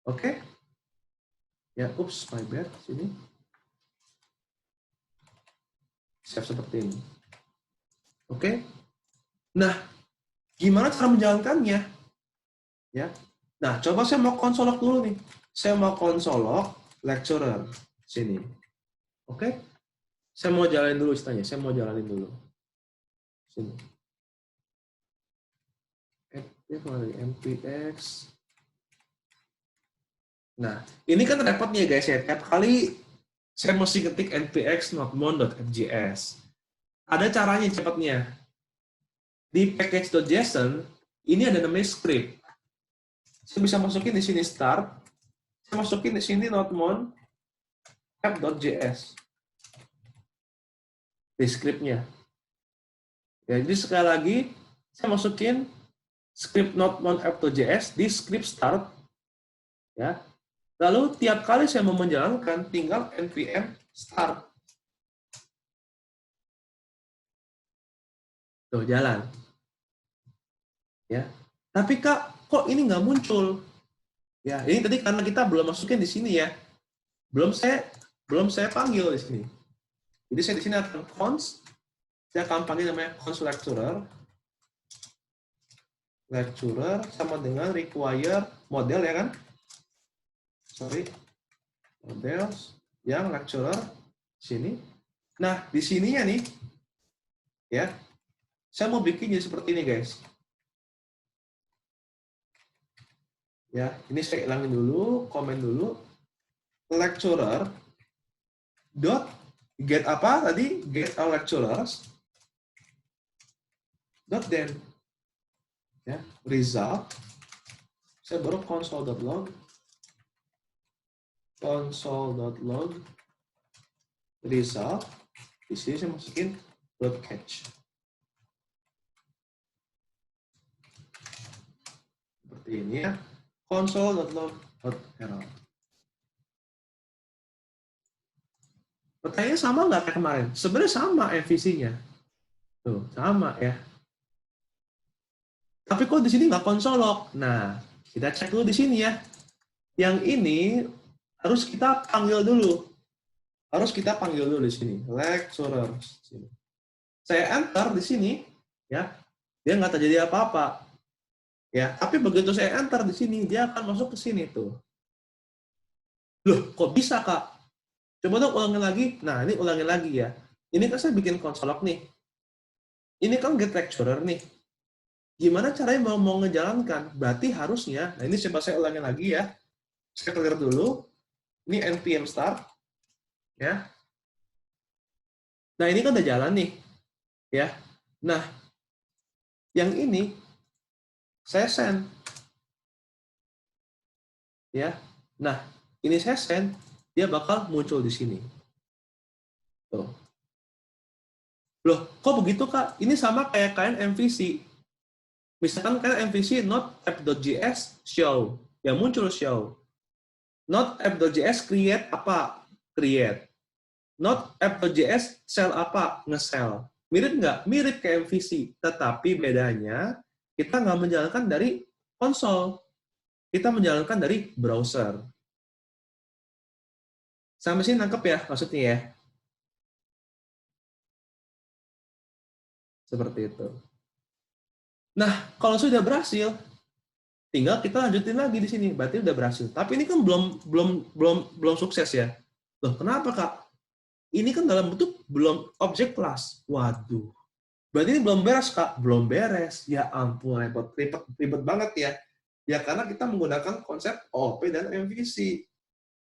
Oke. Ya, oops, my bad. Sini. Save seperti ini. Oke. Nah, gimana cara menjalankannya? Ya. Nah, coba saya mau konsolok dulu nih. Saya mau konsolok lecturer sini. Oke. Saya mau jalanin dulu istilahnya. Saya mau jalanin dulu. Sini. npx. Nah, ini kan repotnya guys ya. Tiap kali saya mesti ketik npx notmon.fjs. Ada caranya cepatnya. Di package.json, ini ada namanya script. Saya bisa masukin di sini start. Saya masukin di sini nodemon app.js di script-nya. Ya, jadi sekali lagi saya masukin script nodemon app.js di script start. Ya. Lalu tiap kali saya mau menjalankan, tinggal npm start. Tuh, jalan. Ya. Tapi Kak, kok ini nggak muncul? Ya, ini tadi karena kita belum masukin di sini ya. Belum saya panggil di sini. Jadi saya di sini akan const, saya akan panggil namanya const lecturer. Lecturer sama dengan require model ya kan? Sorry. Model yang lecturer sini. Nah, di sininya nih ya. Saya mau bikin jadi seperti ini, guys. Ya, ini saya hilangin dulu, komen dulu. Lecturer dot get apa tadi? Get all lecturers dot then. Ya, result. Saya baru console.log result. Di sini saya masukin dot catch. Seperti ini ya. Console.log.error. Pertanyaannya sama nggak kayak kemarin? Sebenarnya sama MVC-nya. Tuh, sama ya. Tapi kok di sini nggak console log? Nah, kita cek dulu di sini ya. Yang ini harus kita panggil dulu. Harus kita panggil dulu di sini. Lecturer. Saya enter di sini, ya. Dia nggak terjadi apa-apa. Ya, tapi begitu saya enter di sini, dia akan masuk ke sini tuh. Loh, kok bisa, Kak? Coba dong ulangin lagi. Nah, ini ulangin lagi ya. Ini kan saya bikin console log nih. Ini kan get lecturer nih. Gimana caranya mau ngejalankan? Berarti harusnya, nah ini coba saya ulangin lagi ya. Saya clear dulu. Ini npm start. Ya. Nah, ini kan udah jalan nih. Ya. Nah, yang ini saya send. Ya. Nah, ini saya send, dia bakal muncul di sini. Tuh. Loh, kok begitu, Kak? Ini sama kayak kalian MVC. Misalkan kalian MVC not app.js show. Yang muncul show. Not app.js create apa? Create. Not app.js sell apa? Nge-sell. Mirip nggak? Mirip kayak MVC. Tetapi bedanya, kita nggak menjalankan dari konsol. Kita menjalankan dari browser. Sampai sini nangkep ya maksudnya ya? Seperti itu. Nah, kalau sudah berhasil, tinggal kita lanjutin lagi di sini. Berarti udah berhasil. Tapi ini kan belum sukses ya. Loh, kenapa, Kak? Ini kan dalam bentuk belum objek class. Waduh. Berarti ini belum beres, Kak? Belum beres. Ya ampun, ribet banget ya. Ya karena kita menggunakan konsep OOP dan MVC.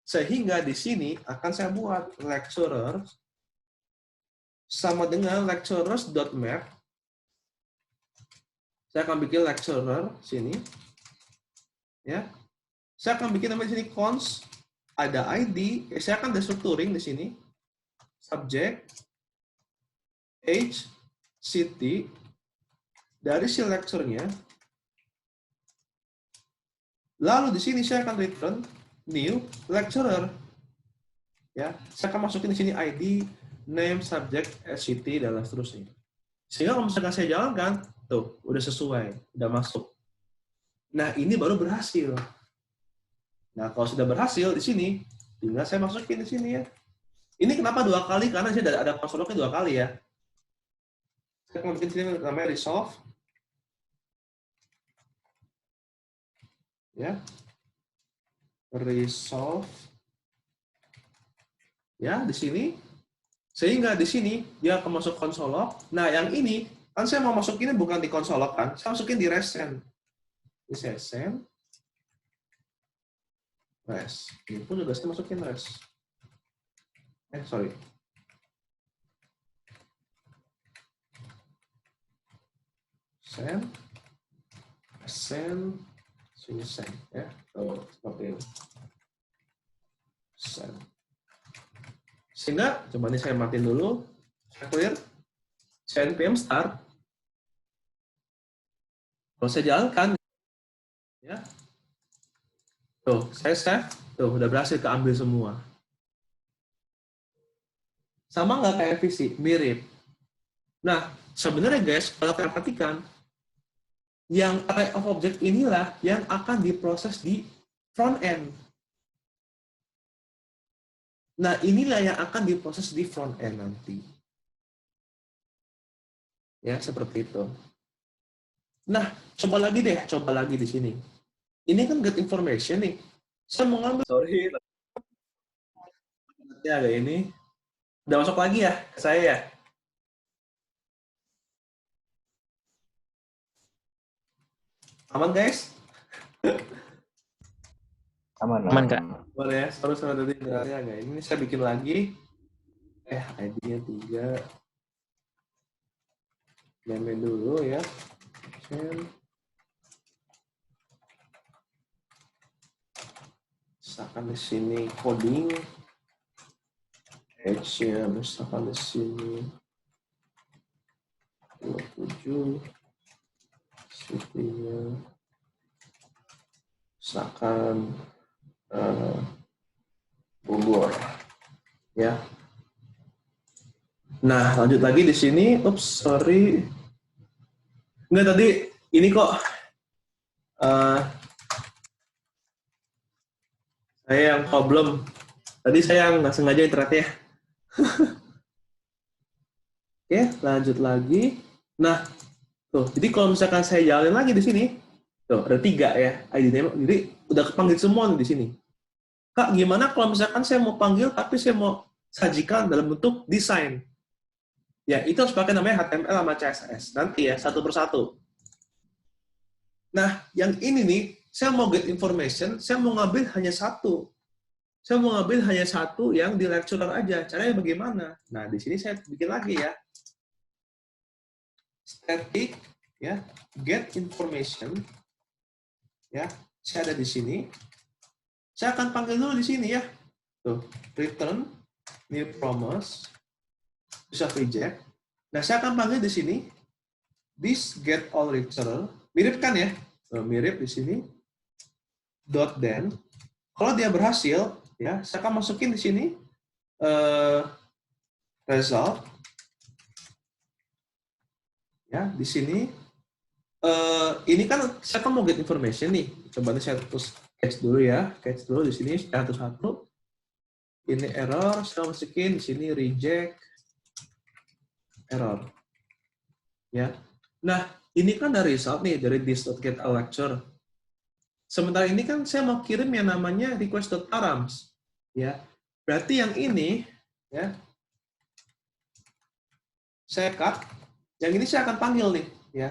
Sehingga di sini akan saya buat lecturer sama dengan lecturers.map. Saya akan bikin lecturer sini. Ya. Saya akan bikin namanya di sini const, ada ID, saya akan destructuring di sini. Subject, age, city, dari si lecture-nya. Lalu di sini saya akan return new lecturer. Ya, saya akan masukin di sini ID, name, subject, city, dan seterusnya. Sehingga kalau misalkan saya jalankan, tuh, udah sesuai, udah masuk. Nah, ini baru berhasil. Nah, kalau sudah berhasil di sini, tinggal saya masukin di sini ya. Ini kenapa 2 kali? Karena saya ada console log-nya 2 kali ya. Saya akan bikin sini namanya resolve. Ya. Resolve. Ya, di sini. Sehingga di sini dia akan masuk console log. Nah, yang ini kan saya mau masukinnya bukan di console log kan. Saya masukin di resend. Ini saya send. Res. Ini pun juga saya masukin res. Sorry. Sini send ya. Tuh, seperti ini. Send. Sehingga coba ini saya matiin dulu. Saya clear. Saya npm start. Kalau saya jalankan ya. Tuh, saya save. Tuh, udah berhasil keambil semua. Sama nggak kayak visi? Mirip. Nah, sebenarnya guys, kalau kalian perhatikan, yang array of object inilah yang akan diproses di front end. Nah, inilah yang akan diproses di front end nanti. Ya, seperti itu. Nah, coba lagi deh, coba lagi di sini. Ini kan get information nih. Saya mau ngambil, sorry. Ya, kayak ini. Udah masuk lagi ya, ke saya ya? Aman guys? Aman, Kak. Boleh ya, terus tadi ya, nggak? Ini saya bikin lagi. ID-nya 3. Name dulu ya. Misalkan di sini coding. Edge-nya misalkan di sini 27. City-nya misalkan Bogor. Ya. Nah, lanjut lagi di sini. Oops, sorry. Enggak, tadi ini kok saya yang problem. Tadi saya nggak sengaja internetnya. Oke, lanjut lagi. Nah, tuh. Jadi kalau misalkan saya jalanin lagi di sini, tuh ada 3 ya ID-nya. Jadi udah kepanggil semua nih di sini. Kak, gimana kalau misalkan saya mau panggil tapi saya mau sajikan dalam bentuk desain? Ya, itu harus pakai namanya HTML sama CSS. Nanti ya, satu persatu. Nah, yang ini nih, saya mau get information, saya mau ngambil hanya satu. Saya mau ngambil hanya satu yang di lecturer aja. Caranya bagaimana? Nah, di sini saya bikin lagi ya. Static, ya, get information. Ya, saya ada di sini. Saya akan panggil dulu di sini ya. Tuh, return, new promise, bisa reject. Nah, saya akan panggil di sini this get all lecturer. Mirip kan ya? Mirip di sini. Dot then. Kalau dia berhasil, ya, saya akan masukin di sini result. Ya, di sini. Ini kan saya kan mau get information nih. Coba nih saya terus catch dulu ya. Catch dulu di sini satu-satu. Ini error, saya masukin di sini reject error. Ya. Nah, ini kan dari result nih dari this.get a lecture. Sementara ini kan saya mau kirim yang namanya request.params. Ya. Berarti yang ini ya. Saya cut. Yang ini saya akan panggil nih, ya.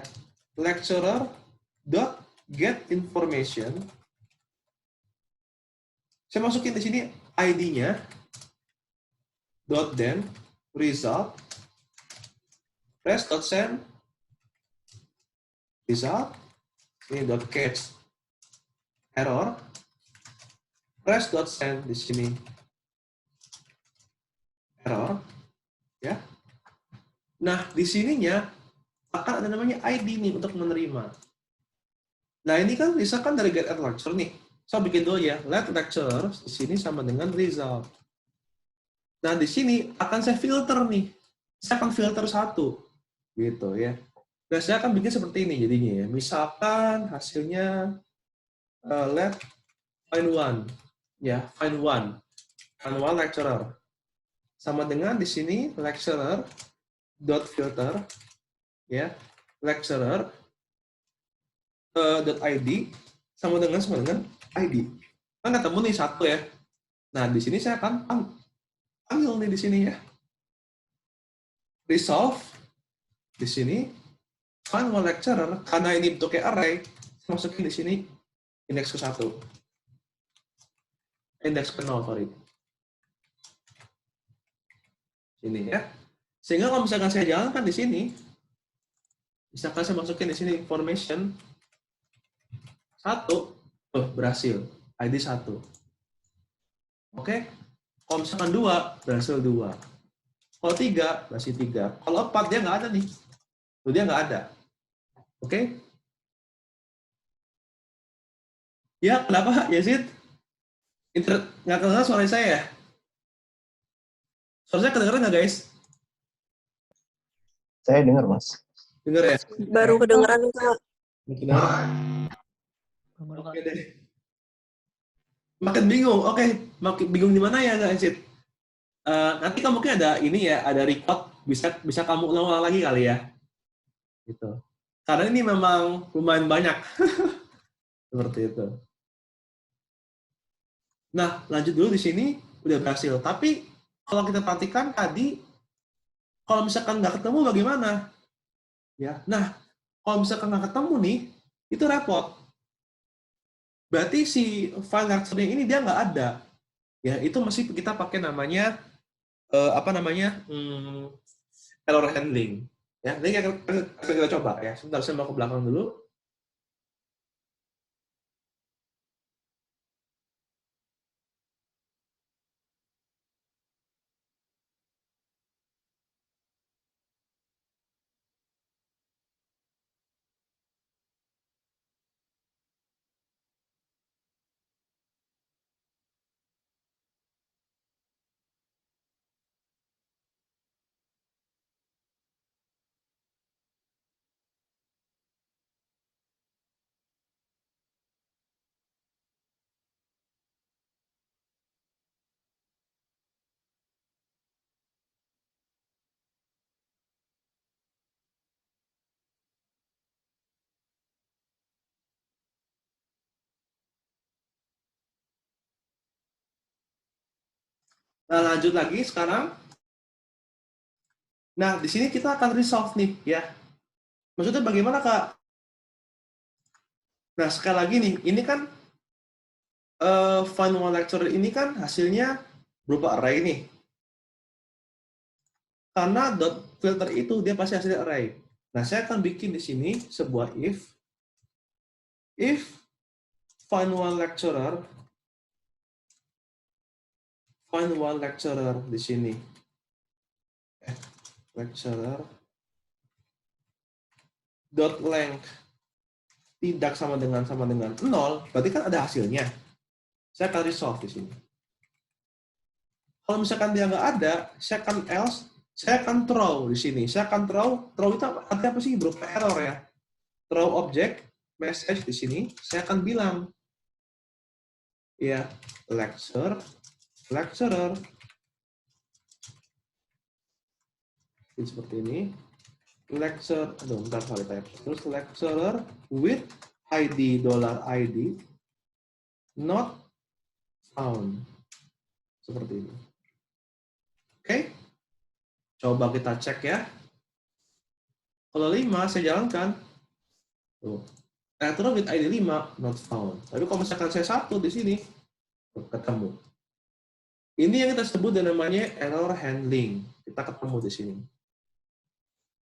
Lecturer.get information. Saya masukin di sini ID-nya dot then result rest.send result ini dot catch error rest.send di sini error ya. Nah, di sininya akan ada namanya ID nih untuk menerima. Nah, ini kan misalkan dari get at lecture nih. Saya bikin dulu ya, let lecturer di sini sama dengan result. Nah, di sini akan saya filter nih. Saya akan filter satu. Gitu ya. Nah, saya akan bikin seperti ini jadinya ya. Misalkan hasilnya let find one. Ya, find one. Find one lecturer. Sama dengan di sini lecturer dot filter ya, lecturer dot ID sama dengan ID. Kan ketemu nih satu ya. Nah, di sini saya akan panggil nih di sini ya. Resolve di sini find one lecturer karena ini bentuknya array, saya masukin di sini indeks ke 1. Indeks ke 0, sorry. Sini ya. Sehingga kalau misalkan saya jalankan di sini, misalkan saya masukin di sini information 1, Tuh, berhasil. ID 1. Oke? Kalau misalkan 2, berhasil 2. Kalau 3, berhasil 3. Kalau 4, dia nggak ada nih. Tuh, dia nggak ada. Oke? Ya, kenapa, Yazid? Nggak kedengeran suara saya ya? Suara saya kedengeran nggak, guys? Saya dengar, Mas. Dengar ya? Baru kedengeran Kak. Kedengeran. Baru, Kak. Oke deh. Makin bingung. Oke, makin bingung di mana ya, Yazid? Nanti kan mungkin ada ini ya, ada record, bisa kamu ulang-ulang lagi kali ya. Gitu. Karena ini memang lumayan banyak. Seperti itu. Nah, lanjut dulu di sini udah berhasil. Tapi kalau kita perhatikan tadi, kalau misalkan nggak ketemu bagaimana? Ya, nah kalau misalkan nggak ketemu nih, itu repot. Berarti si file nurture ini dia nggak ada. Ya, itu masih kita pakai namanya error handling. Ya, ini kita coba ya. Sebentar, saya mau ke belakang dulu. Nah, lanjut lagi sekarang. Nah, di sini kita akan resolve nih, ya. Maksudnya bagaimana, Kak? Nah, sekali lagi nih, ini kan find one lecture ini kan hasilnya berupa array nih. Karena dot filter itu dia pasti hasilnya array. Nah, saya akan bikin di sini sebuah if find one lecturer di sini. Lecturer dot length tidak sama dengan 0, berarti kan ada hasilnya. Saya akan resolve di sini. Kalau misalkan dia nggak ada, saya akan throw di sini. Saya akan throw itu artinya apa sih? Berupa error ya. Throw object message di sini. Saya akan bilang ya lecturer seperti ini. Terus lecturer with ID $ID not found. Seperti ini. Oke. Coba kita cek ya. Kalau 5 saya jalankan. Tuh. Lecturer with ID 5 not found. Tapi kalau misalkan saya 1 di sini ketemu. Ini yang kita sebut dengan namanya error handling. Kita ketemu di sini.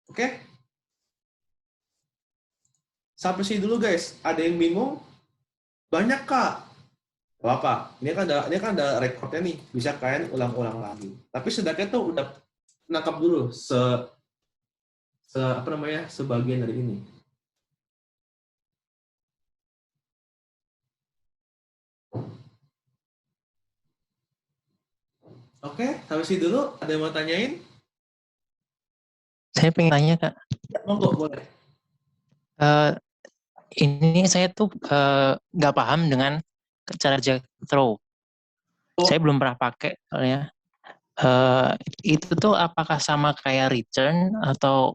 Oke? Sampai sini dulu guys. Ada yang bingung? Banyak Kak. Apa? Ini kan ada rekornya nih. Bisa kalian ulang-ulang lagi. Tapi setidaknya tuh udah nangkap dulu sebagian dari ini. Oke, sampai sini dulu. Ada yang mau tanyain? Saya pengen tanya, Kak. Ya, monggo, boleh. Ini saya tuh nggak paham dengan cara kerja throw. Saya belum pernah pakai soalnya. Itu tuh apakah sama kayak return atau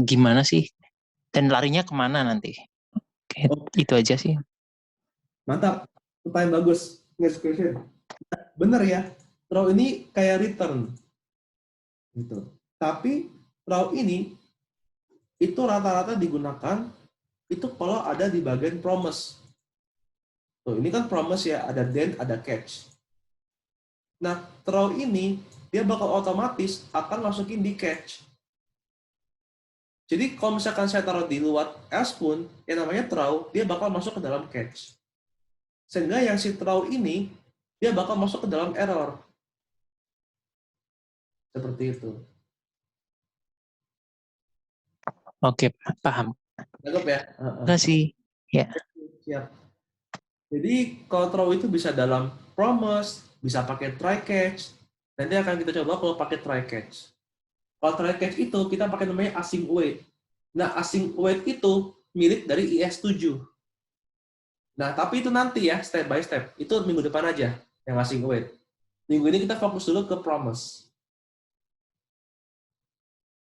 gimana sih? Dan larinya kemana nanti? Itu aja sih. Mantap. Pertanyaan bagus. Next question. Bener ya. Throw ini kayak return. Gitu. Tapi throw ini itu rata-rata digunakan itu kalau ada di bagian promise. Tuh, ini kan promise ya, ada then, ada catch. Nah, throw ini dia bakal otomatis akan masukin di catch. Jadi kalau misalkan saya taruh di luar else pun, yang namanya throw, dia bakal masuk ke dalam catch. Sehingga yang si throw ini, dia bakal masuk ke dalam error. Seperti itu. Oke, paham. Anggap ya? Enggak sih. Ya. Siap. Jadi kalau throw itu bisa dalam promise, bisa pakai try catch. Nanti akan kita coba kalau pakai try catch. Kalau try catch itu kita pakai namanya async wait. Nah, async wait itu milik dari IS7. Nah, tapi itu nanti ya, step by step. Itu minggu depan aja yang async wait. Minggu ini kita fokus dulu ke promise.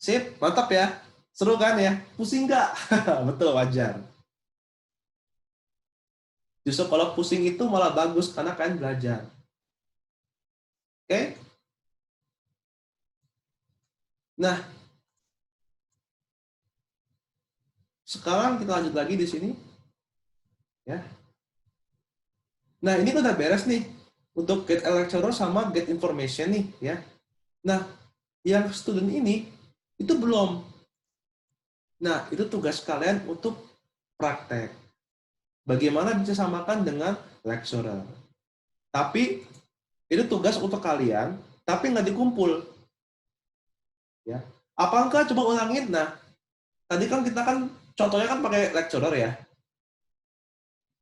Sip, mantap ya. Seru kan ya? Pusing nggak? Betul, wajar. Justru kalau pusing itu malah bagus karena kalian belajar. Oke? Nah, sekarang kita lanjut lagi di sini. Ya. Nah, ini udah beres nih untuk get a lecturer sama get information nih, ya. Nah, yang student ini itu belum. Nah, itu tugas kalian untuk praktek. Bagaimana bisa samakan dengan lecturer. Tapi itu tugas untuk kalian, tapi nggak dikumpul. Ya. Apakah coba ulangin? Nah, tadi kan kita kan contohnya kan pakai lecturer ya.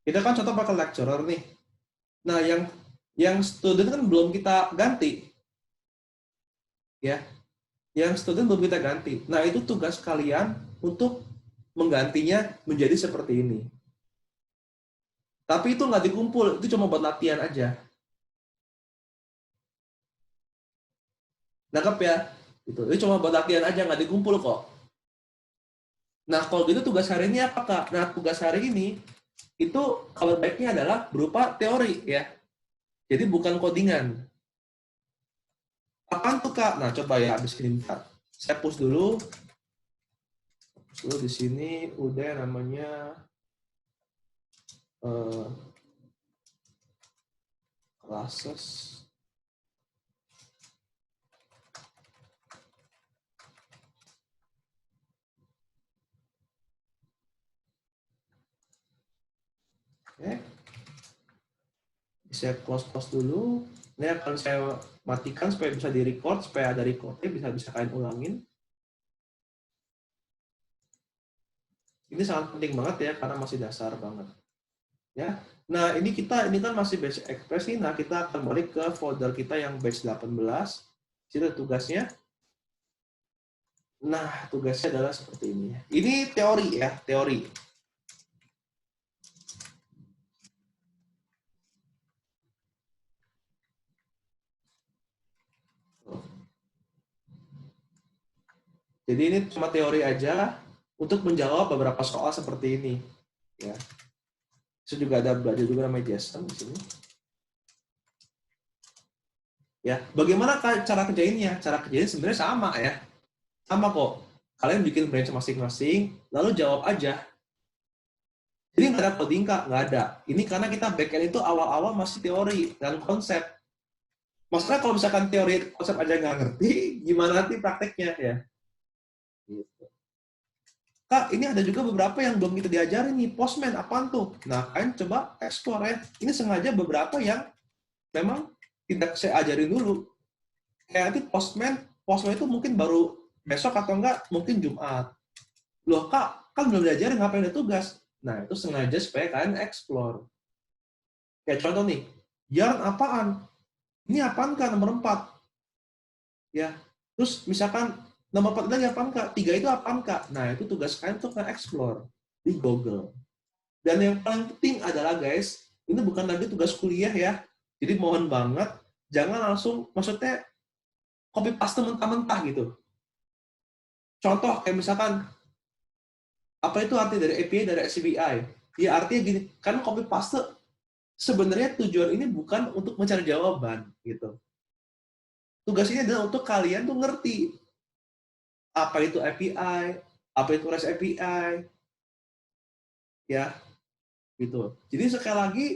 Kita kan contoh pakai lecturer nih. Nah, yang student kan belum kita ganti. Ya. Yang student belum kita ganti. Nah, itu tugas kalian untuk menggantinya menjadi seperti ini. Tapi itu nggak dikumpul, itu cuma buat latihan aja. Nangkep ya? Itu cuma buat latihan aja, nggak dikumpul kok. Nah, kalau gitu tugas hari ini apa, Kak? Nah, tugas hari ini, itu kalau baiknya adalah berupa teori, ya. Jadi bukan codingan. Apaan tuh, Kak? Nah, coba ya, habis ini, Kak. Saya push dulu. Push dulu di sini, udah namanya classes. Oke. Saya close dulu. Ini akan saya matikan supaya bisa di-record, supaya ada recordnya, bisa kalian ulangin. Ini sangat penting banget ya, karena masih dasar banget. Ya. Nah, ini kan masih Basic Express nih. Nah, kita akan balik ke folder kita yang batch 18. Situ tugasnya. Nah, tugasnya adalah seperti ini. Ini teori ya, teori. Jadi ini cuma teori aja untuk menjawab beberapa soal seperti ini. Ya. Saya juga ada belajar juga namanya Jason di sini. Ya, bagaimana cara kerjainnya? Cara kerjainnya sebenarnya sama ya. Sama kok. Kalian bikin branch masing-masing, lalu jawab aja. Jadi nggak ada coding, Kak. Nggak ada. Ini karena kita backend itu awal-awal masih teori dan konsep. Maksudnya kalau misalkan teori konsep aja nggak ngerti, gimana nanti prakteknya ya? Gitu. Kak, ini ada juga beberapa yang belum kita diajarin nih. Postman, apaan tuh? Nah, kalian coba explore ya. Ini sengaja beberapa yang memang tidak saya ajarin dulu. Kayak nanti Postman itu mungkin baru besok atau enggak, mungkin Jumat. Loh, Kak, kan belum diajarin, ngapain ada tugas? Nah, itu sengaja supaya kalian explore. Kayak contoh nih, yarn apaan? Ini apaan, Kak, nomor 4? Ya, terus misalkan nomor 4 lagi apaan, Kak? 3 itu apaan, Kak? Nah, itu tugas kalian untuk nge-explore di Google. Dan yang paling penting adalah, guys, ini bukan lagi tugas kuliah ya. Jadi mohon banget, jangan langsung, maksudnya copy paste mentah-mentah gitu. Contoh, kayak misalkan, apa itu arti dari API dari SCBI? Ya artinya gini, kan copy paste sebenarnya tujuan ini bukan untuk mencari jawaban gitu. Tugas ini adalah untuk kalian tuh ngerti apa itu API, apa itu REST API, ya gitu. Jadi sekali lagi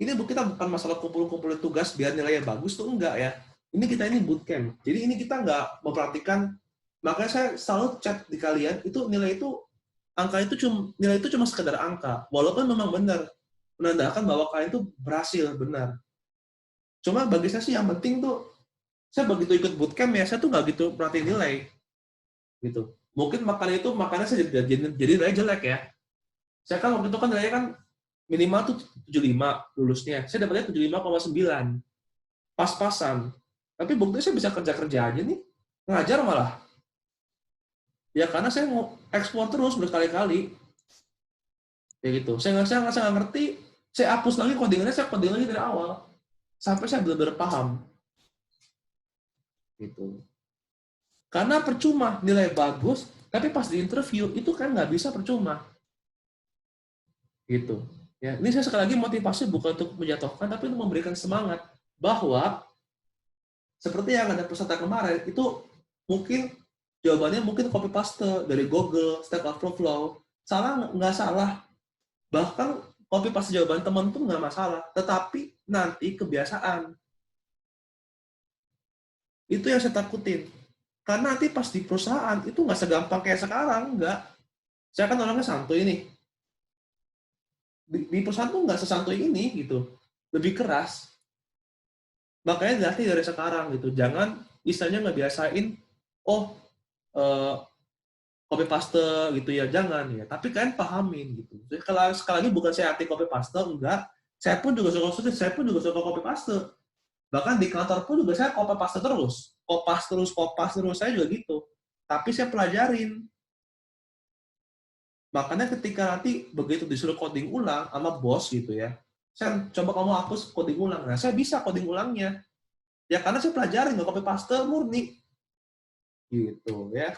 ini kita bukan masalah kumpul-kumpulin tugas biar nilainya bagus tuh enggak ya. Ini bootcamp. Jadi ini kita nggak memperhatikan. Makanya saya selalu chat di kalian itu nilai itu angka itu nilai itu cuma sekedar angka. Walaupun memang benar menandakan bahwa kalian itu berhasil, benar. Cuma bagi saya sih yang penting tuh, saya begitu ikut bootcamp ya, saya tuh nggak gitu perhatiin nilai. Gitu. Mungkin makannya saya jadi nilai jelek ya. Saya kan waktu itu kan nilainya kan minimal tuh 75 lulusnya. Saya dapatnya 75,9. Pas-pasan. Tapi buktinya saya bisa kerja-kerja aja nih. Ngajar malah. Ya karena saya mau ekspor terus berkali-kali. Ya gitu. Saya nggak ngerti. Saya hapus lagi codingannya, saya coding lagi dari awal. Sampai saya benar-benar paham. Gitu. Karena percuma nilai bagus, tapi pas di interview itu kan nggak bisa percuma. Gitu. Ya, ini saya sekali lagi motivasi bukan untuk menjatuhkan, tapi untuk memberikan semangat bahwa seperti yang ada peserta kemarin itu mungkin jawabannya mungkin copy paste dari Google, Stack Overflow. Salah nggak salah. Bahkan copy paste jawaban teman pun nggak masalah. Tetapi nanti kebiasaan. Itu yang saya takutin. Karena nanti pas di perusahaan itu nggak segampang kayak sekarang, nggak. Saya kan orangnya santuy nih. Di perusahaan tuh nggak sesantuy ini gitu, lebih keras. Makanya dilatih dari sekarang gitu. Jangan istilahnya ngebiasain, copy paste gitu ya, jangan ya. Tapi kalian pahamin gitu. Sekali lagi bukan saya anti copy paste, enggak. Saya pun juga suka copy paste. Bahkan di kantor pun juga saya copy paste terus. Kopas terus, saya juga gitu. Tapi saya pelajarin. Makanya ketika nanti begitu disuruh coding ulang sama bos gitu ya, saya coba kamu hapus coding ulang. Nah, saya bisa coding ulangnya. Ya karena saya pelajarin, nggak copy paste murni. Gitu ya.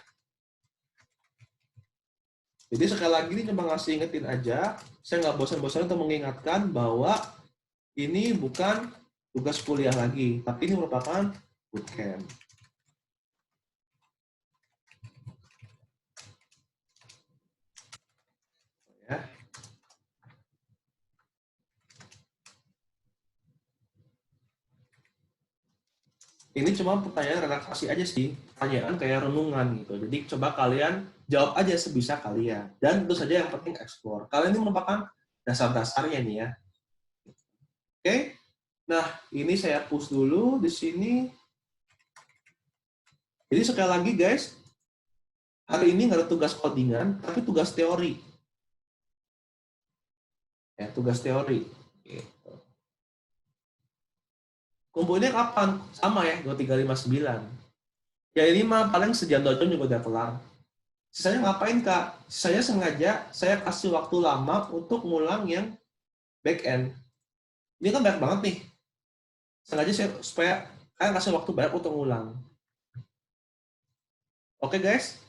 Jadi sekali lagi ini cuma ngasih ingetin aja, saya nggak bosan-bosan untuk mengingatkan bahwa ini bukan tugas kuliah lagi, tapi ini merupakan bootcamp. Ya. Ini cuma pertanyaan relaksasi aja sih, pertanyaan kayak renungan gitu. Jadi coba kalian jawab aja sebisa kalian. Dan tentu saja yang penting explore. Kalian ini merupakan dasar-dasarnya nih ya. Oke? Nah, ini saya push dulu di sini. Jadi sekali lagi guys, hari ini nggak ada tugas codingan, tapi tugas teori. Ya, tugas teori. Gitu. Kumpulnya kapan? Sama ya, 2359. Ya ini mah paling sejam 2 jam juga udah kelar. Sisanya ngapain Kak? Sisanya sengaja saya kasih waktu lama untuk ngulang yang back end. Ini kan banyak banget nih. Sengaja supaya kalian kasih waktu banyak untuk ngulang. Oke guys?